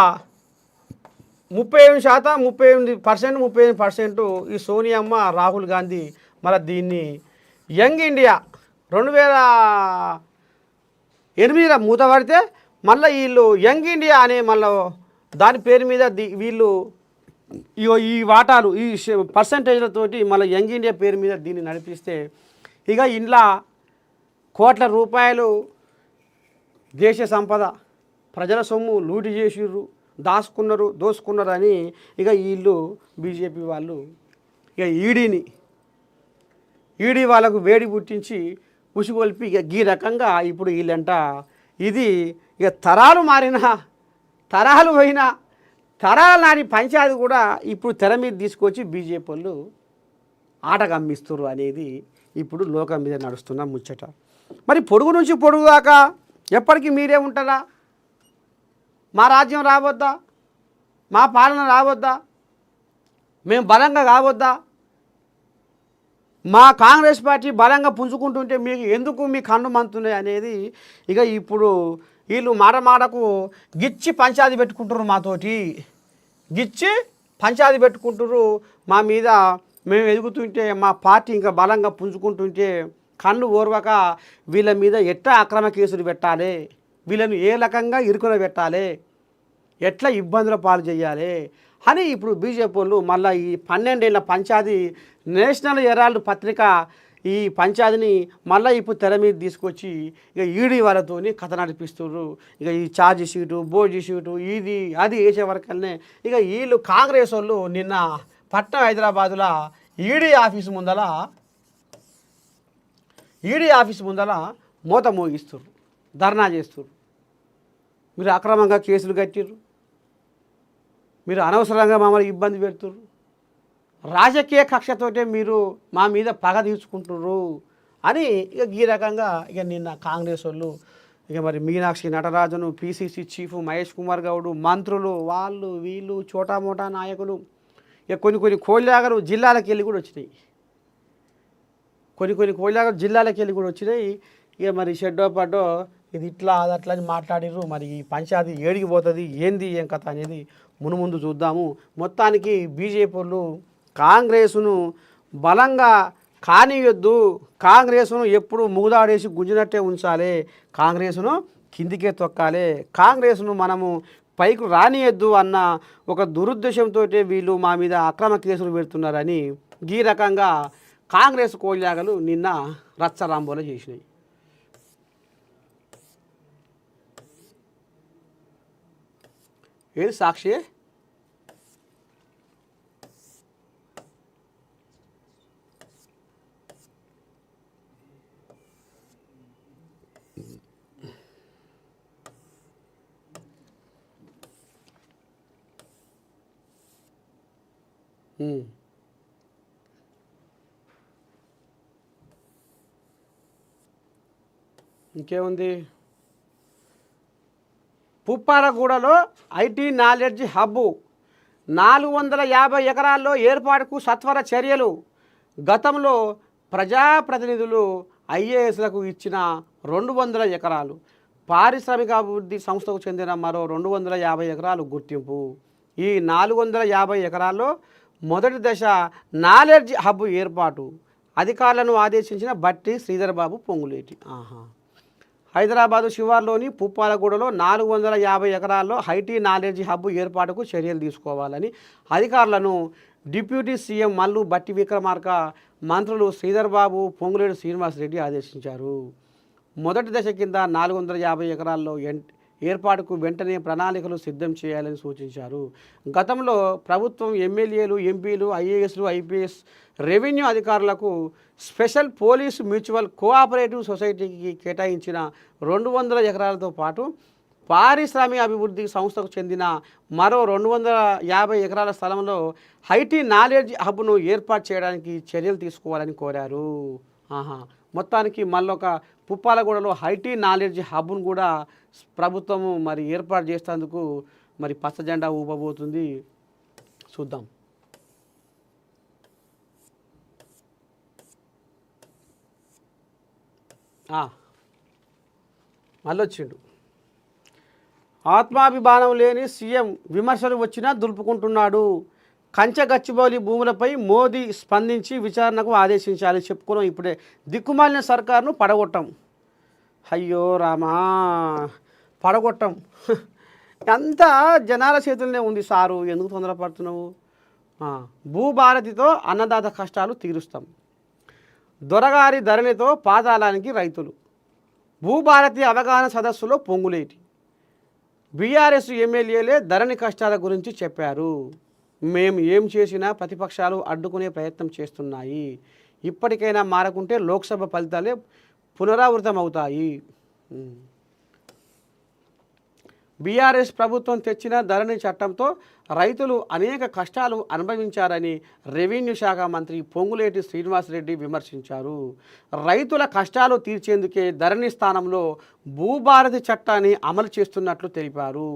38% ఈ సోనియమ్మ రాహుల్ గాంధీ మళ్ళీ దీన్ని యంగ్ ఇండియా 2008 మూతపడితే మళ్ళీ వీళ్ళు యంగ్ ఇండియా అనే మళ్ళీ దాని పేరు మీద వీళ్ళు ఈ వాటాలు ఈ పర్సంటేజ్లతోటి మళ్ళీ యంగ్ ఇండియా పేరు మీద దీన్ని నడిపిస్తే ఇక ఇంట్లో కోట్ల రూపాయలు దేశ సంపద ప్రజల సొమ్ము లూటి చేసిర్రు, దోసుకున్నారు అని ఇక వీళ్ళు బీజేపీ వాళ్ళు ఇక ఈడీ వాళ్ళకు వేడి పుట్టించి ఉసిగొల్పి ఇక ఈ రకంగా ఇప్పుడు వీళ్ళంట ఇది ఇక తరాలు పోయినా తరాల నాని పంచాయతీ కూడా ఇప్పుడు తెర మీద తీసుకొచ్చి బీజేపీ వాళ్ళు ఆట గమ్మిస్తున్నారు అనేది ఇప్పుడు లోకం మీద నడుస్తున్న ముచ్చట. మరి పొడుగు నుంచి పొడుగు దాకా ఎప్పటికీ మీరే ఉంటారా? మా రాజ్యం రావద్దా? మా పాలన రావద్దా? మేము బలంగా కావద్దా? మా కాంగ్రెస్ పార్టీ బలంగా పుంజుకుంటుంటే మీకు ఎందుకు మీ కన్ను మంతున్నాయి అనేది ఇక ఇప్పుడు వీళ్ళు మాటకు గిచ్చి పంచాయతీ పెట్టుకుంటున్నారు, మాతోటి గిచ్చి పంచాయతీ పెట్టుకుంటున్నారు. మా మీద మేము ఎదుగుతుంటే మా పార్టీ ఇంకా బలంగా పుంజుకుంటుంటే కన్ను ఓర్వక వీళ్ళ మీద ఎట్లా అక్రమ కేసులు పెట్టాలి, వీళ్ళను ఏ రకంగా ఇరుకున పెట్టాలి, ఎట్లా ఇబ్బందుల పాలు చేయాలి అని ఇప్పుడు బీజేపీ వాళ్ళు మళ్ళీ ఈ 12 ఏళ్ల పంచాయతీ నేషనల్ హెరాల్డ్ పత్రిక ఈ పంచాయతీని మళ్ళీ ఇప్పుడు తెర మీద తీసుకొచ్చి ఇక ఈడీ వాళ్ళతో కథ నడిపిస్తున్నారు. ఇక ఈ ఛార్జ్ షీటు, బోర్డు షీటు, ఇది అది వేసే వరకల్నే ఇక వీళ్ళు కాంగ్రెస్ వాళ్ళు నిన్న పట్నం హైదరాబాదులో ఈడీ ఆఫీసు ముందల మూత మోగిస్తున్నారు, ధర్నా చేస్తున్నారు. మీరు అక్రమంగా కేసులు కట్టిర్రు, మీరు అనవసరంగా మమ్మల్ని ఇబ్బంది పెడుతున్నారు, రాజకీయ కక్షతోటే మీరు మా మీద పగ తీర్చుకుంటున్నారు అని ఇక ఈ రకంగా ఇక నిన్న కాంగ్రెస్ వాళ్ళు ఇక మరి మీనాక్షి నటరాజను, పిసిసి చీఫ్ మహేష్ కుమార్ గౌడ్, మంత్రులు వాళ్ళు వీళ్ళు చోటామోటా నాయకులు ఇక కొన్ని కోళ్ళాగలు జిల్లాలకు వెళ్ళి కూడా వచ్చినాయి. కొన్ని కోళ్ళాగలు జిల్లాలకు వెళ్ళి కూడా వచ్చినాయి. ఇక మరి షెడ్డో పడ్డో ఇది ఇట్లా అది అట్లా అని మాట్లాడిర్రు. మరి ఈ పంచాయతీ ఏడికి పోతుంది, ఏంది ఏం కథ అనేది ముందు చూద్దాము. మొత్తానికి బీజేపీ వాళ్ళు కాంగ్రెస్ను బలంగా కానియొద్దు, కాంగ్రెస్ను ఎప్పుడు మూదాడేసి గుంజినట్టే ఉంచాలి, కాంగ్రెస్ను కిందికే తొక్కాలి, కాంగ్రెస్ను మనము పైకి రానియద్దు అన్న ఒక దురుద్దేశంతో వీళ్ళు మా మీద అక్రమ కేసులు పెడుతున్నారని ఈ రకంగా కాంగ్రెస్ కోళ్ళాగలు నిన్న రచ్చరాంబోలో చేసినాయి. ఏది సాక్షి? ఇంకేముంది? పుప్పారగూడలో ఐటీ నాలెడ్జ్ హబ్బు 450 ఎకరాల్లో ఏర్పాటుకు సత్వర చర్యలు. గతంలో ప్రజాప్రతినిధులు ఐఏఎస్లకు ఇచ్చిన 200 ఎకరాలు, పారిశ్రామికాభివృద్ధి సంస్థకు చెందిన మరో 250 ఎకరాలు గుర్తింపు. ఈ 450 ఎకరాల్లో మొదటి దశ నాలెడ్జ్ హబ్ ఏర్పాటు. అధికారులను ఆదేశించిన బట్టి శ్రీధర్ బాబు పొంగులేటి. హైదరాబాదు శివార్లోని పుప్పాలగూడలో 450 ఎకరాల్లో ఐటీ నాలెడ్జ్ హబ్ ఏర్పాటుకు చర్యలు తీసుకోవాలని అధికారులను డిప్యూటీ సీఎం మల్లు బట్టి విక్రమార్క, మంత్రులు శ్రీధర్ బాబు, పొంగులేటి శ్రీనివాసరెడ్డి ఆదేశించారు. మొదటి దశ కింద 450 ఎకరాల్లో ఏర్పాటుకు వెంటనే ప్రణాళికలు సిద్ధం చేయాలని సూచించారు. గతంలో ప్రభుత్వం ఎమ్మెల్యేలు, ఎంపీలు, ఐఏఎస్లు, ఐపీఎస్, రెవెన్యూ అధికారులకు స్పెషల్ పోలీసు మ్యూచువల్ కోఆపరేటివ్ సొసైటీకి కేటాయించిన 200 ఎకరాలతో పాటు పారిశ్రామిక అభివృద్ధి సంస్థకు చెందిన మరో 250 ఎకరాల స్థలంలో ఐటీ నాలెడ్జ్ హబ్ను ఏర్పాటు చేయడానికి చర్యలు తీసుకోవాలని కోరారు. మొత్తానికి మళ్ళొక పుప్పాలగూడలో ఐటీ నాలెడ్జ్ హబ్ను కూడా ప్రభుత్వము మరి ఏర్పాటు చేసేందుకు మరి పచ్చ జెండా ఊపబోతుంది. చూద్దాం. మళ్ళొచ్చిండు. ఆత్మాభిమానం లేని సీఎం విమర్శలు వచ్చినా దులుపుకుంటున్నాడు. కంచగచ్చిబౌలి భూములపై మోదీ స్పందించి విచారణకు ఆదేశించాలి. చెప్పుకున్నాం ఇప్పుడే. దిక్కుమాలిన సర్కారును పడగొట్టం. అయ్యో రామా, పడగొట్టం అంతా జనాల చేతుల్లోనే ఉంది సారు, ఎందుకు తొందరపడుతున్నావు? భూభారతితో అన్నదాత కష్టాలు తీరుస్తాం. దొరగారి ధరణితో పాతాళానికి రైతులు. భూభారతి అవగాహన సదస్సులో పొంగులేటి. బీఆర్ఎస్ ఎమ్మెల్యేలే ధరణి కష్టాల గురించి చెప్పారు. మేము ఏం చేసినా ప్రతిపక్షాలు అడ్డుకునే ప్రయత్నం చేస్తున్నాయి. ఇప్పటికైనా మారకుంటే లోక్సభ ఫలితాలే పునరావృతం అవుతాయి. బీఆర్ఎస్ ప్రభుత్వం తెచ్చిన ధరణి చట్టంతో రైతులు అనేక కష్టాలు అనుభవించారని రెవెన్యూ శాఖ మంత్రి పొంగులేటి శ్రీనివాసరెడ్డి విమర్శించారు. రైతుల కష్టాలు తీర్చేందుకే ధరణి స్థానంలో భూభారతి చట్టాన్ని అమలు చేస్తున్నట్లు తెలిపారు.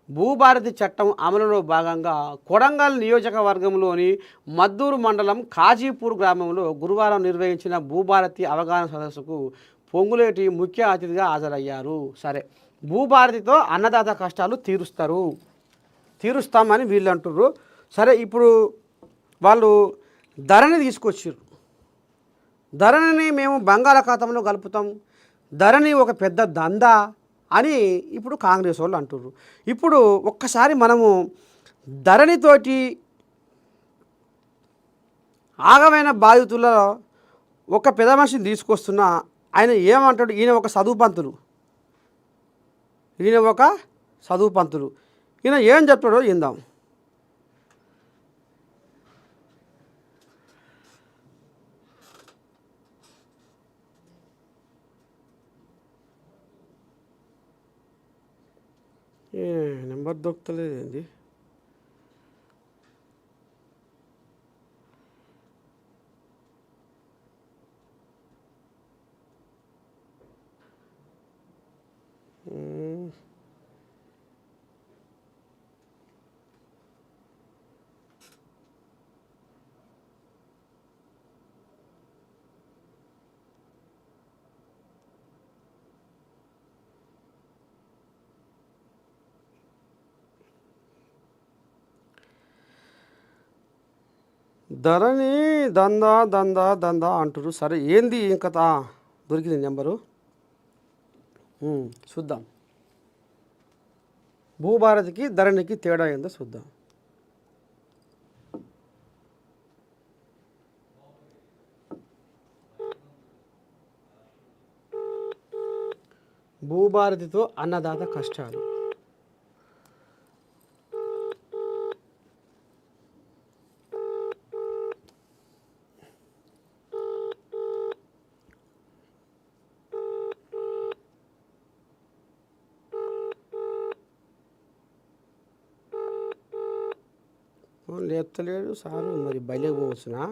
భూభారతి చట్టం అమలులో భాగంగా కొడంగల్ నియోజకవర్గంలోని మద్దూరు మండలం కాజీపూర్ గ్రామంలో గురువారం నిర్వహించిన భూభారతి అవగాహన సదస్సుకు పొంగులేటి ముఖ్య అతిథిగా హాజరయ్యారు. సరే, భూభారతితో అన్నదాత కష్టాలు తీరుస్తామని వీళ్ళు అంటుర్రు. సరే, ఇప్పుడు వాళ్ళు ధరణి తీసుకొచ్చారు. ధరణిని మేము బంగాళాఖాతంలో కలుపుతాం, ధరణి ఒక పెద్ద దందా అని ఇప్పుడు కాంగ్రెస్ వాళ్ళు అంటుర్రు. ఇప్పుడు ఒక్కసారి మనము ధరణితోటి ఆగమైన బాధితుల ఒక పెద్ద మనిషిని తీసుకొస్తున్న ఆయన ఏమంటాడు? ఈయన ఒక చదువు పంతులు. ఈయన ఏం చెప్తాడో విందాం. నెంబర్ దొరుకుతలేదండి. ధరణి దందా అంటారు. సరే, ఏంది ఇంకా దొరికింది నెంబరు, చూద్దాం. భూభారతికి ధరణికి తేడా ఏందో చూద్దాం. భూభారతితో అన్నదాత కష్టాలు. లేపుతలేడు సారు, మరి బయలుకి పోవచ్చునా?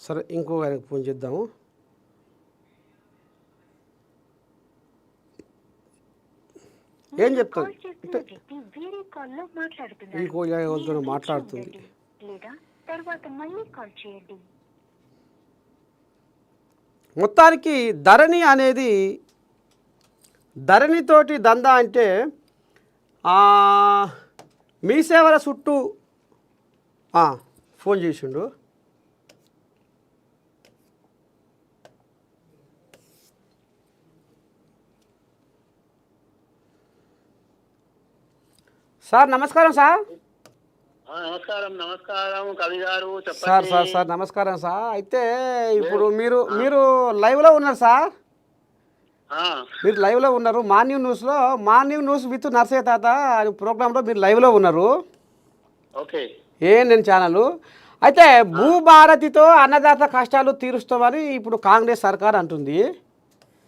సరే, ఇంకో ఆయనకు ఫోన్ చేద్దాము. ఏం చెప్తాను ఇంకో ఎవరితో మాట్లాడుతుంది. మొత్తానికి ధరణి అనేది, ధరణితోటి దందా అంటే మీ సేవల చుట్టూ ఫోన్ చేసిండు. సార్ నమస్కారం సార్. నమస్కారం నమస్కారం కవి గారు సార్ చెప్పండి. సార్ సార్ నమస్కారం సార్. అయితే ఇప్పుడు మీరు మీరు లైవ్లో ఉన్నారు సార్. ఆ, మీరు లైవ్లో ఉన్నారు మార్నింగ్ న్యూస్ విత్ నర్సయ్య తాత అనే ప్రోగ్రాంలో మీరు లైవ్లో ఉన్నారు. ఓకే. నేను ఛానల్. అయితే భూభారతితో అన్నదాత కష్టాలు తీరుస్తామని ఇప్పుడు కాంగ్రెస్ సర్కార్ అంటుంది.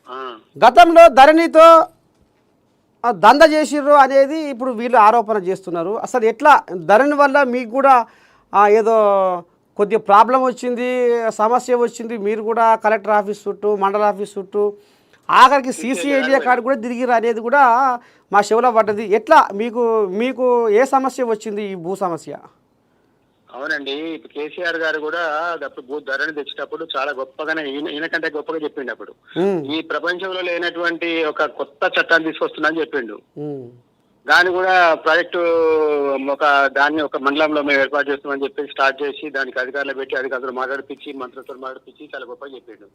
ఆ, గతంలో ధరణితో దంద చేసిర్రు అనేది ఇప్పుడు వీళ్ళు ఆరోపణ చేస్తున్నారు. అసలు ఎట్లా ధరణి వల్ల మీకు కూడా ఏదో కొద్దిగా ప్రాబ్లం వచ్చింది, సమస్య వచ్చింది, మీరు కూడా కలెక్టర్ ఆఫీస్ చుట్టూ మండల ఆఫీస్ చుట్టూ ఆఖరికి సీసీ ఏరియా కార్డు కూడా తిరిగిరు అనేది కూడా మా చెవులో పడ్డది. ఎట్లా మీకు మీకు ఏ సమస్య వచ్చింది ఈ భూ సమస్య? అవునండి. ఇప్పుడు కేసీఆర్ గారు కూడా అప్పుడు భూ ధరని తెచ్చేటప్పుడు చాలా గొప్పగానే ఈయన కంటే గొప్పగా చెప్పిండు. అప్పుడు ఈ ప్రపంచంలో లేనటువంటి ఒక కొత్త చట్టాన్ని తీసుకొస్తున్నా అని చెప్పిండు. దాన్ని కూడా ప్రాజెక్టు దాన్ని ఒక మండలంలో మేము ఏర్పాటు చేస్తామని చెప్పి స్టార్ట్ చేసి దానికి అధికారులు పెట్టి అధికారులు మాట్లాడిపించి మంత్రులతో మాట్లాడిపించి చాలా గొప్పగా చెప్పిండు.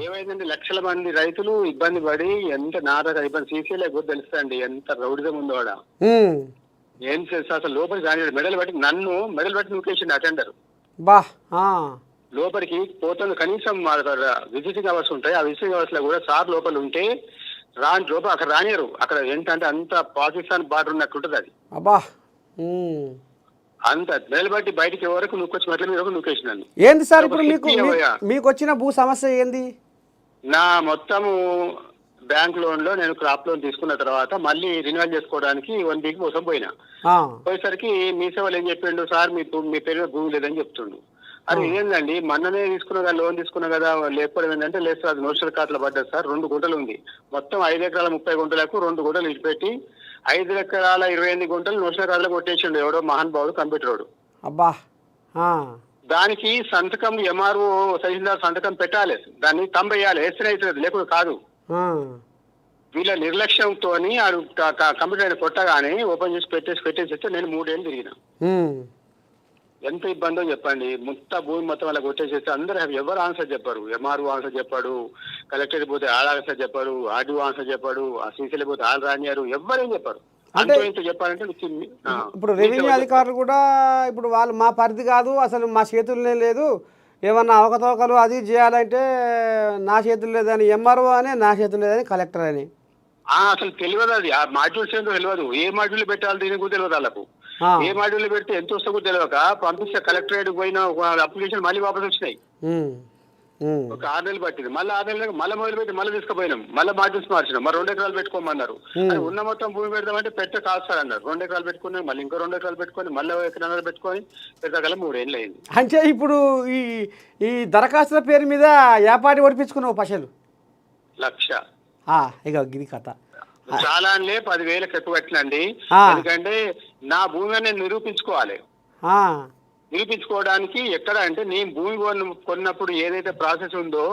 ఏమైందంటే లక్షల మంది రైతులు ఇబ్బంది పడి ఎంత నారక ఇబ్బంది సీసీలే కూడా తెలుస్తాండి ఎంత రౌడిజం ఉందో ఆడ. ఏం తెలుసు అసలు లోపలికి రాని మెడల్ బట్టి నూకేసిండు అటెండర్. లోపలికి పోతుంది కనీసం విజిటింగ్ అవర్స్ ఉంటాయి. ఆ విజిటింగ్ అవర్స్ లో కూడా సార్ లోపల ఉంటే లోపల అక్కడ రానియరు. అక్కడ ఏంటంటే అంత పాకిస్తాన్ బార్డర్ ఉన్నట్టు ఉంటుంది అది. అంత నిలబట్టి బయటికి వరకు నూకొచ్చి మెట్ల మీద నూకేసినాను. ఏంది సార్ ఇప్పుడు మీకు వచ్చిన భూ సమస్య ఏంది? నా మొత్తము బ్యాంక్ లోన్ లో నేను క్రాప్ లోన్ తీసుకున్న తర్వాత మళ్ళీ రిన్యూవల్ చేసుకోవడానికి 1 వీక్ కోసం పోయినా. పోయేసరికి మీ సేవలు ఏం చెప్పిండు, సార్ మీ పేరు భూమి లేదని చెప్తుండు. అది ఏంటండి మొన్ననే తీసుకున్నా కదా లోన్ తీసుకున్నా కదా లేకపోవడం ఏంటంటే లేదు సార్ అది నోషల్ ఖాతాలో పడ్డది సార్ 2 గుంటలు ఉంది. మొత్తం 5 ఎకరాల 30 గుంటలకు 2 గుంటలు ఇచ్చిపెట్టి 5 ఎకరాల 28 గుంటలు నోషల్ ఖాతాలో కొట్టేసిండు ఎవడో మహానుభావుడు కంప్యూటర్. అబ్బా. దానికి సంతకం ఎంఆర్ఓ తహసీల్దార్ సంతకం పెట్టాలి, దాన్ని తంబెయ్యాలి, వేస్తేనే అవుతుంది లేకపోతే కాదు. వీళ్ళ నిర్లక్ష్యంతో కంప్యూటర్ కొట్టగానే ఓపెన్ చేసి పెట్టేసి నేను 3 ఏళ్ళు తిరిగిన. ఎంత ఇబ్బందో చెప్పండి. భూమి మొత్తం అలా కొట్టేసేస్తే అందరూ ఎవరు ఆన్సర్ చెప్పారు. ఎంఆర్ఓ ఆన్సర్ చెప్పాడు, కలెక్టర్ పోతే ఆన్సర్ చెప్పాడు, ఆర్డీఓ ఆన్సర్ చెప్పాడు, ఆ సీసీలో పోతే రానియారు, ఎవరేం చెప్పారు. అంటే చెప్పాలంటే ఇప్పుడు రెవెన్యూ అధికారులు కూడా ఇప్పుడు వాళ్ళు మా పరిధి కాదు, అసలు మా చేతుల్లోనే లేదు, ఏమన్నా అవకతవకలు అది చేయాలంటే నా చేతులు లేదని ఎంఆర్ఓ అని, నా చేతులు లేదని కలెక్టర్ అని. అసలు తెలియదు. అది ఆ మాడ్యూల్స్ ఏంటో తెలియదు. ఏ మాడ్యూల్ పెట్టాలి దీనికి కూడా తెలియదు వాళ్ళకు. ఏ మాడ్యూల్ పెడితే ఎంత వస్తుందో తెలియక పంపిస్తే కలెక్టరేట్ పోయిన అప్లికేషన్ మళ్ళీ వాపస్ వచ్చినాయి. ఒక 6 నెలలు పట్టింది. మళ్ళీ 6 నెలలకు మళ్ళీ మొదలు పెట్టి మళ్ళీ తీసుకుపోయినాం. మళ్ళీ మాడ్యూల్స్ మార్చినాం. మరి 2 ఎకరాలు పెట్టుకోమన్నారు. ఉన్న మొత్తం భూమి పెడదామంటే పెట్టే కాస్తారన్నారు. 2 ఎకరాలు పెట్టుకున్నాం. మళ్ళీ ఇంకో 2 ఎకరాలు పెట్టుకొని మళ్ళీ ఎకరాలు పెట్టుకొని పెద్దగల 3 ఏళ్ళు అయింది. అంటే ఇప్పుడు ఈ దరఖాస్తుల పేరు మీద ఏపాటి ఓడిపించుకున్నావు పశలు 1,00,000. ఇక ఇది కథ. చాలా 10,000 ఎక్కువ కట్టినండి. ఎందుకంటే నా భూమి నేను నిరూపించుకోవాలి. నిరూపించుకోవడానికి ఎక్కడ అంటే నేను భూమి కొన్నప్పుడు ఏదైతే ప్రాసెస్ ఉందో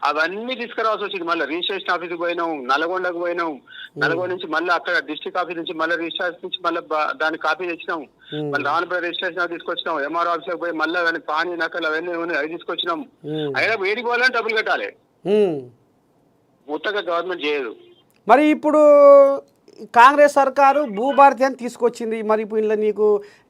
అవన్నీ తీసుకురావాల్సి వచ్చింది. మళ్ళీ రిజిస్ట్రేషన్ ఆఫీస్కి పోయినాం, నల్గొండకు పోయినాం, నల్గొండ నుంచి మళ్ళీ అక్కడ డిస్ట్రిక్ట్ ఆఫీస్ నుంచి మళ్ళీ రిజిస్ట్రేషన్ నుంచి మళ్ళీ దాని కాపీ తెచ్చినాం. మళ్ళీ రావణపేట రిజిస్ట్రేషన్ తీసుకొచ్చినాం. ఎంఆర్ఓ ఆఫీస్కి పోయి మళ్ళీ దాని పానీ నకలు అవన్నీ అవి తీసుకొచ్చినాం. అయినా వేడికి పోవాలని డబ్బులు కట్టాలి. మొత్తగా గవర్నమెంట్ చేయదు. మరి ఇప్పుడు కాంగ్రెస్ సర్కారు భూభారతి అని తీసుకొచ్చింది. మరి ఇప్పుడు ఇలా నీకు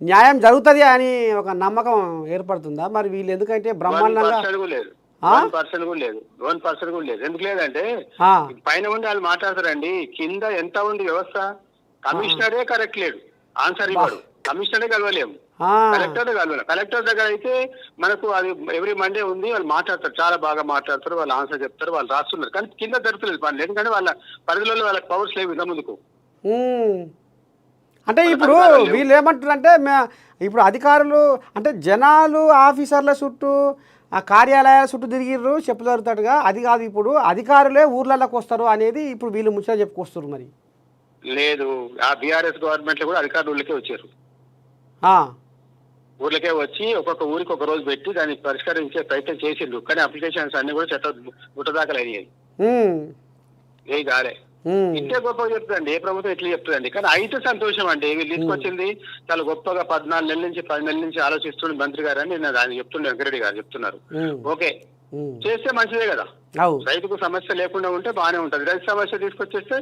న్యాయం జరుగుతుంది అని ఒక నమ్మకం ఏర్పడుతుందా? మరి వీళ్ళు ఎందుకంటే బ్రహ్మాండంగా 1% కూడా లేదు. ఎందుకు లేదంటే పైన ఉండి వాళ్ళు మాట్లాడతారండి, కింద ఎంత ఉంది వ్యవస్థ. కమిషనరే కరెక్ట్ లేడు, ఆన్సర్ ఇవ్వడు. కమిషనరే కలవలేము, కలెక్టర్ కలవలేము. కలెక్టర్ దగ్గర అయితే మనకు అది ఎవ్రీ మండే ఉంది, వాళ్ళు మాట్లాడతారు, చాలా బాగా మాట్లాడతారు, వాళ్ళు ఆన్సర్ చెప్తారు, వాళ్ళు రాస్తున్నారు. కానీ కింద జరుగుతుంది పని. ఎందుకంటే వాళ్ళ పరిధిలో వాళ్ళకి పవర్స్ లేవు ఇంత ముందుకు. అంటే ఇప్పుడు వీళ్ళు ఏమంటారంటే ఇప్పుడు అధికారులు అంటే జనాలు ఆఫీసర్ల చుట్టూ ఆ కార్యాలయాల చుట్టూ తిరిగిర్రు చెప్పులు జరుగుతాడుగా, అది కాదు ఇప్పుడు అధికారులే ఊర్లలోకి వస్తారు అనేది ఇప్పుడు వీళ్ళు ముచ్చట చెప్పుకొస్తారు. మరి లేదు, ఆ బీఆర్ఎస్ గవర్నమెంట్ లో కూడా అధికారులు ఊళ్ళకే వచ్చారు. ఊర్లకే వచ్చి ఒక్కొక్క ఊరికి ఒక రోజు పెట్టి దాన్ని పరిష్కరించే ప్రయత్నం చేసిండ్రు. కానీ అప్లికేషన్స్ అన్ని కూడా గుట్టదాఖలు అయినాయి. ఏ గాలే ఇంతే గొప్పగా చెప్తుందండి. ఏ ప్రభుత్వం ఇట్లా చెప్తుందండి. కానీ అయితే సంతోషం అండి. వీళ్ళు తీసుకొచ్చింది చాలా గొప్పగా 14 నెలల నుంచి 10 నెలల నుంచి ఆలోచిస్తుండే మంత్రి గారు అని నేను ఆయన చెప్తుండే, వెంకరెడ్డి గారు చెప్తున్నారు. ఓకే, చేస్తే మంచిదే కదా. రైతుకు సమస్య లేకుండా ఉంటే బాగానే ఉంటది. రైతు సమస్య తీసుకొచ్చేస్తే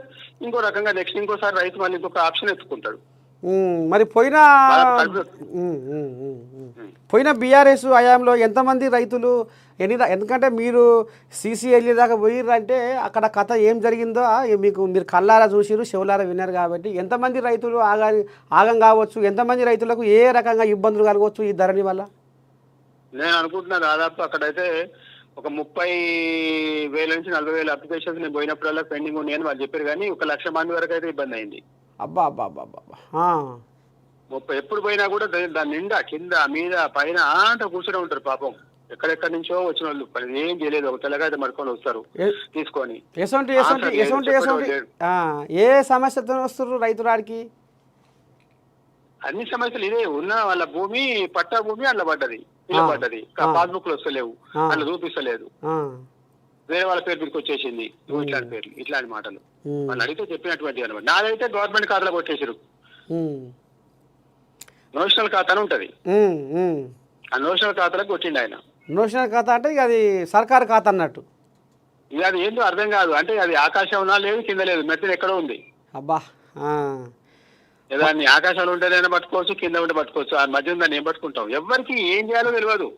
ఇంకో రకంగా నెక్స్ట్ ఇంకోసారి రైతు మళ్ళీ ఇంకొక ఆప్షన్ ఎత్తుకుంటాడు. మరి పోయిన పోయిన బీఆర్ఎస్ హయాంలో ఎంతమంది రైతులు ఎందుకంటే మీరు సీసీఎల్ఏ దాకా పోయిర్రంటే అక్కడ కథ ఏం జరిగిందో మీరు కళ్ళారా చూసిరు, చెవులారా విన్నారు కాబట్టి ఎంతమంది రైతులు ఆగం కావచ్చు, ఎంతమంది రైతులకు ఏ రకంగా ఇబ్బందులు కలగవచ్చు ఈ ధరణి వల్ల? నేను అనుకుంటున్నా దాదాపు అక్కడైతే ఒక 30,000 నుంచి 40,000 అప్లికేషన్స్ నేను పోయినప్పుడల్లా పెండింగ్ ఉన్నాయని వాళ్ళు చెప్పారు, కానీ 1,00,000 మంది వరకు అయితే ఇబ్బంది అయింది. అబ్బా అబ్బా అబ్బా అబ్బా. 30 ఎప్పుడు పోయినా కూడా దాని నిండా కింద మీద పైన అంతా కూర్చొని ఉంటారు పాపం. ఎక్కడెక్కడి నుంచో వచ్చిన వాళ్ళు ఏం చేయలేదు, ఒక తెల్లగాయ మడుకొని వస్తారు తీసుకొని. ఏ సమస్యతో వస్తారు రైతురాడికి? అన్ని సమస్యలు ఇదే ఉన్న వాళ్ళ భూమి పట్టా భూమి అట్లా పడ్డది, ఇలా పడ్డది, పాస్బుక్ లో వస్తలేవు, అట్లా చూపిస్తలేదు, వేరే వాళ్ళ పేరు మీకు వచ్చేసింది, ఇట్లాంటి పేర్లు ఇట్లాంటి మాటలు వాళ్ళు అడిగితే చెప్పినటువంటి అనమాట. నాదైతే గవర్నమెంట్ ఖాతాలో కొట్టేసారు. నోషనల్ ఖాతా ఉంటది, ఆ నోషనల్ ఖాతాలో కొట్టిండు ఆయన. నోషనల్ ఖాతా అంటే ఇక అది సర్కారు ఖాతా అన్నట్టు. ఇక అది ఏంటో అర్థం కాదు, అంటే అది ఆకాశం ఉన్నా లేదు, కింద లేదు, మెత్తది ఎక్కడో ఉంది. అబ్బా, దాన్ని ఆకాశంలో ఉంటేనైనా పట్టుకోవచ్చు, కింద ఉంటే పట్టుకోవచ్చు, ఆ మధ్య దాన్ని ఏం పట్టుకుంటాం? ఎవరికి ఏం చేయాలో తెలియదు,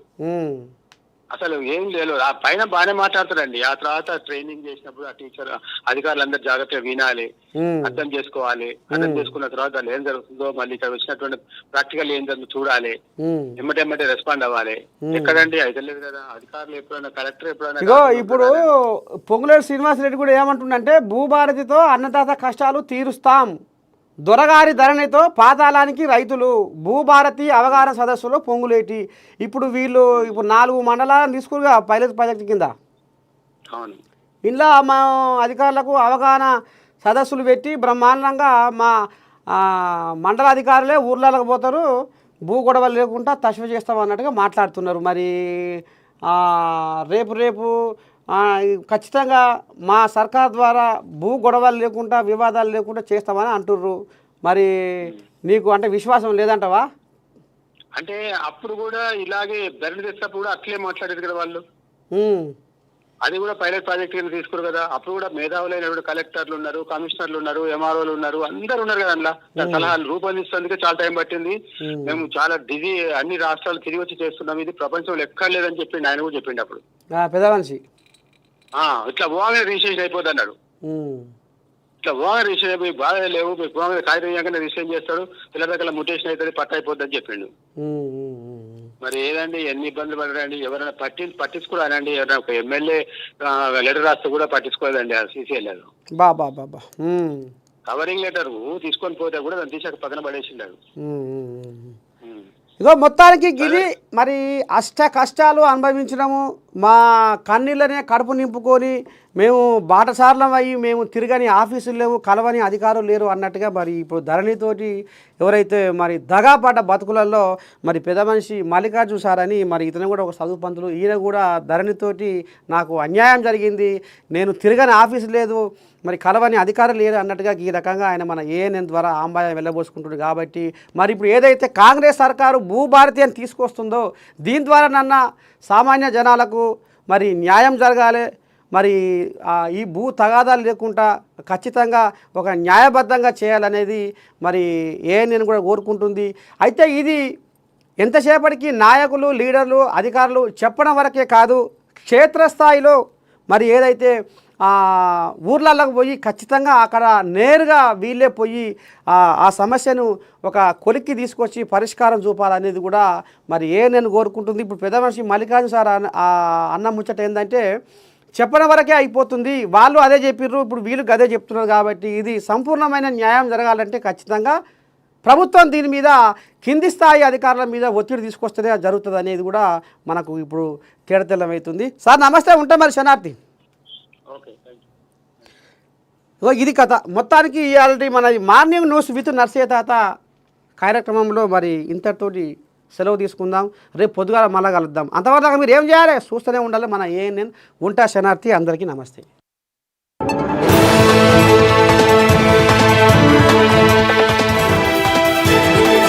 అసలు ఏం లేదు. ఆ పైన బాగానే మాట్లాడతారండి, ఆ తర్వాత ట్రైనింగ్ చేసినప్పుడు ఆ టీచర్ అధికారులందరూ జాగ్రత్తగా వినాలి, అర్థం చేసుకోవాలి, అర్థం చేసుకున్న తర్వాత దాన్ని ఏం జరుగుతుందో మళ్ళీ ఇక్కడ వచ్చినటువంటి ప్రాక్టికల్ ఏం జరుగుతుందో చూడాలి, ఎమ్మటెమ్మటే రెస్పాండ్ అవ్వాలి. ఎక్కడండి అయితే లేదు కదా, అధికారులు ఎప్పుడైనా కలెక్టర్ ఎప్పుడైనా. ఇప్పుడు పొంగులేటి శ్రీనివాసరెడ్డి కూడా ఏమంటుండంటే భూభారతితో అన్నదాత కష్టాలు తీరుస్తాం, దొరగారి ధరణితో పాతాళానికి రైతులు, భూభారతి అవగాహన సదస్సులో పొంగులేటి. ఇప్పుడు వీళ్ళు 4 మండలాలను తీసుకురుగా పైలట్ ప్రాజెక్ట్ కింద. ఇంట్లో మా అధికారులకు అవగాహన సదస్సులు పెట్టి బ్రహ్మాండంగా మా మండల అధికారులే ఊర్లలోకి పోతారు, భూ గొడవలు లేకుండా తశ్వ చేస్తాం అన్నట్టుగా మాట్లాడుతున్నారు. మరి రేపు ఖచ్చితంగా మా సర్కార్ ద్వారా భూ గొడవలు లేకుండా వివాదాలు లేకుండా చేస్తామని అంటుర్రు. మరి నీకు అంటే విశ్వాసం లేదంటవా? అంటే అప్పుడు కూడా ఇలాగే ధరణి తెచ్చినప్పుడు కూడా అట్లే మాట్లాడేది కదా వాళ్ళు, అది కూడా పైలట్ ప్రాజెక్ట్ కింద తీసుకురు కదా. అప్పుడు కూడా మేధావులైన కలెక్టర్లు ఉన్నారు, కమిషనర్లు ఉన్నారు, ఎంఆర్ఓలు ఉన్నారు, అందరు ఉన్నారు కదా. అందులో సలహాలు రూపొందిస్తేందుకే చాలా టైం పట్టింది. మేము చాలా బిజీ, అన్ని రాష్ట్రాలు తిరిగి వచ్చి చేస్తున్నాం, ఇది ప్రపంచంలో ఎక్కడ లేదని చెప్పిండు ఆయన కూడా చెప్పిండు అప్పుడు పెద్ద మనిషి. ఇట్లా ఓగా రిజిస్ట్రేషన్ అయిపోద్ది అన్నాడు. ఇట్లా ఓగా రిజిస్ట్రేషన్ అయిపోయి బాగా లేవు, మీకు ఓగా కాగితం ఇవ్వగానే రిజిస్ట్రేషన్ చేస్తాడు, పిల్లల ముటేషన్ అవుతుంది, పట్ట అయిపోద్ది అని చెప్పిండు. మరి ఏదండి ఎన్ని ఇబ్బందులు పడరండి, ఎవరైనా పట్టించుకోరానండి, ఎవరైనా ఒక ఎమ్మెల్యే లెటర్ రాస్తే కూడా పట్టించుకోలేదండి ఆ సీసీఎల్. కవరింగ్ లెటర్ తీసుకొని పోతే కూడా దాన్ని తీసాక పక్కన పడేసిండాడు. ఇగో మొత్తానికి గిది మరి అష్ట కష్టాలు అనుభవించడము, మా కన్నీళ్ళనే కడుపు నింపుకొని మేము బాటసార్లం అయ్యి మేము తిరగని ఆఫీసులు లేవు, కలవని అధికారులు లేరు అన్నట్టుగా మరి ఇప్పుడు ధరణితోటి ఎవరైతే మరి దగాపడ్డ బతుకులలో మరి పెద్ద మనిషి మల్లికార్జున సార్ అని మరి ఇతను కూడా ఒక చదువు పంతులు, ఈయన కూడా ధరణితోటి నాకు అన్యాయం జరిగింది, నేను తిరగని ఆఫీసు లేదు, మరి కలవని అధికారులు లేరు అన్నట్టుగా ఈ రకంగా ఆయన మన ఏఎన్ఎన్ ద్వారా ఆంబాయం వెళ్ళబోసుకుంటుంది. కాబట్టి మరి ఇప్పుడు ఏదైతే కాంగ్రెస్ సర్కారు భూభారతి అని తీసుకొస్తుందో దీని ద్వారా నన్న సామాన్య జనాలకు మరి న్యాయం జరగాలి, మరి ఈ భూ తగాదాలు లేకుండా ఖచ్చితంగా ఒక న్యాయబద్ధంగా చేయాలనేది మరి ఏఎన్ఎన్ కూడా కోరుకుంటుంది. అయితే ఇది ఎంతసేపటికి నాయకులు, లీడర్లు, అధికారులు చెప్పడం వరకే కాదు, క్షేత్రస్థాయిలో మరి ఏదైతే ఊర్లలోకి పోయి ఖచ్చితంగా అక్కడ నేరుగా వీళ్ళే పోయి ఆ సమస్యను ఒక కొలిక్కి తీసుకొచ్చి పరిష్కారం చూపాలనేది కూడా మరి నేను కోరుకుంటుంది. ఇప్పుడు పెద్ద మనిషి మల్లికార్జున సార్ అన్న ముచ్చట ఏంటంటే చెప్పడం వరకే అయిపోతుంది, వాళ్ళు అదే చెప్పిర్రు, ఇప్పుడు వీళ్ళు అదే చెప్తున్నారు. కాబట్టి ఇది సంపూర్ణమైన న్యాయం జరగాలంటే ఖచ్చితంగా ప్రభుత్వం దీని మీద కింది స్థాయి అధికారుల మీద ఒత్తిడి తీసుకొస్తేనే జరుగుతుంది అనేది కూడా మనకు ఇప్పుడు తేడతెల్లమవుతుంది. సార్ నమస్తే, ఉంటాం మరి శనార్థి. ఇది కథ మొత్తానికి. ఆల్రెడీ మన మార్నింగ్ న్యూస్ విత్ నర్సయ్య తాత కార్యక్రమంలో మరి ఇంతటితోటి సెలవు తీసుకుందాం. రేపు పొద్దుగాల మళ్ళా కలుద్దాం. అంతవరకు మీరు ఏం చేయాలి, చూస్తూనే ఉండాలి మన ఏఎన్ఎన్. ఉంటా శనార్థి. అందరికీ నమస్తే.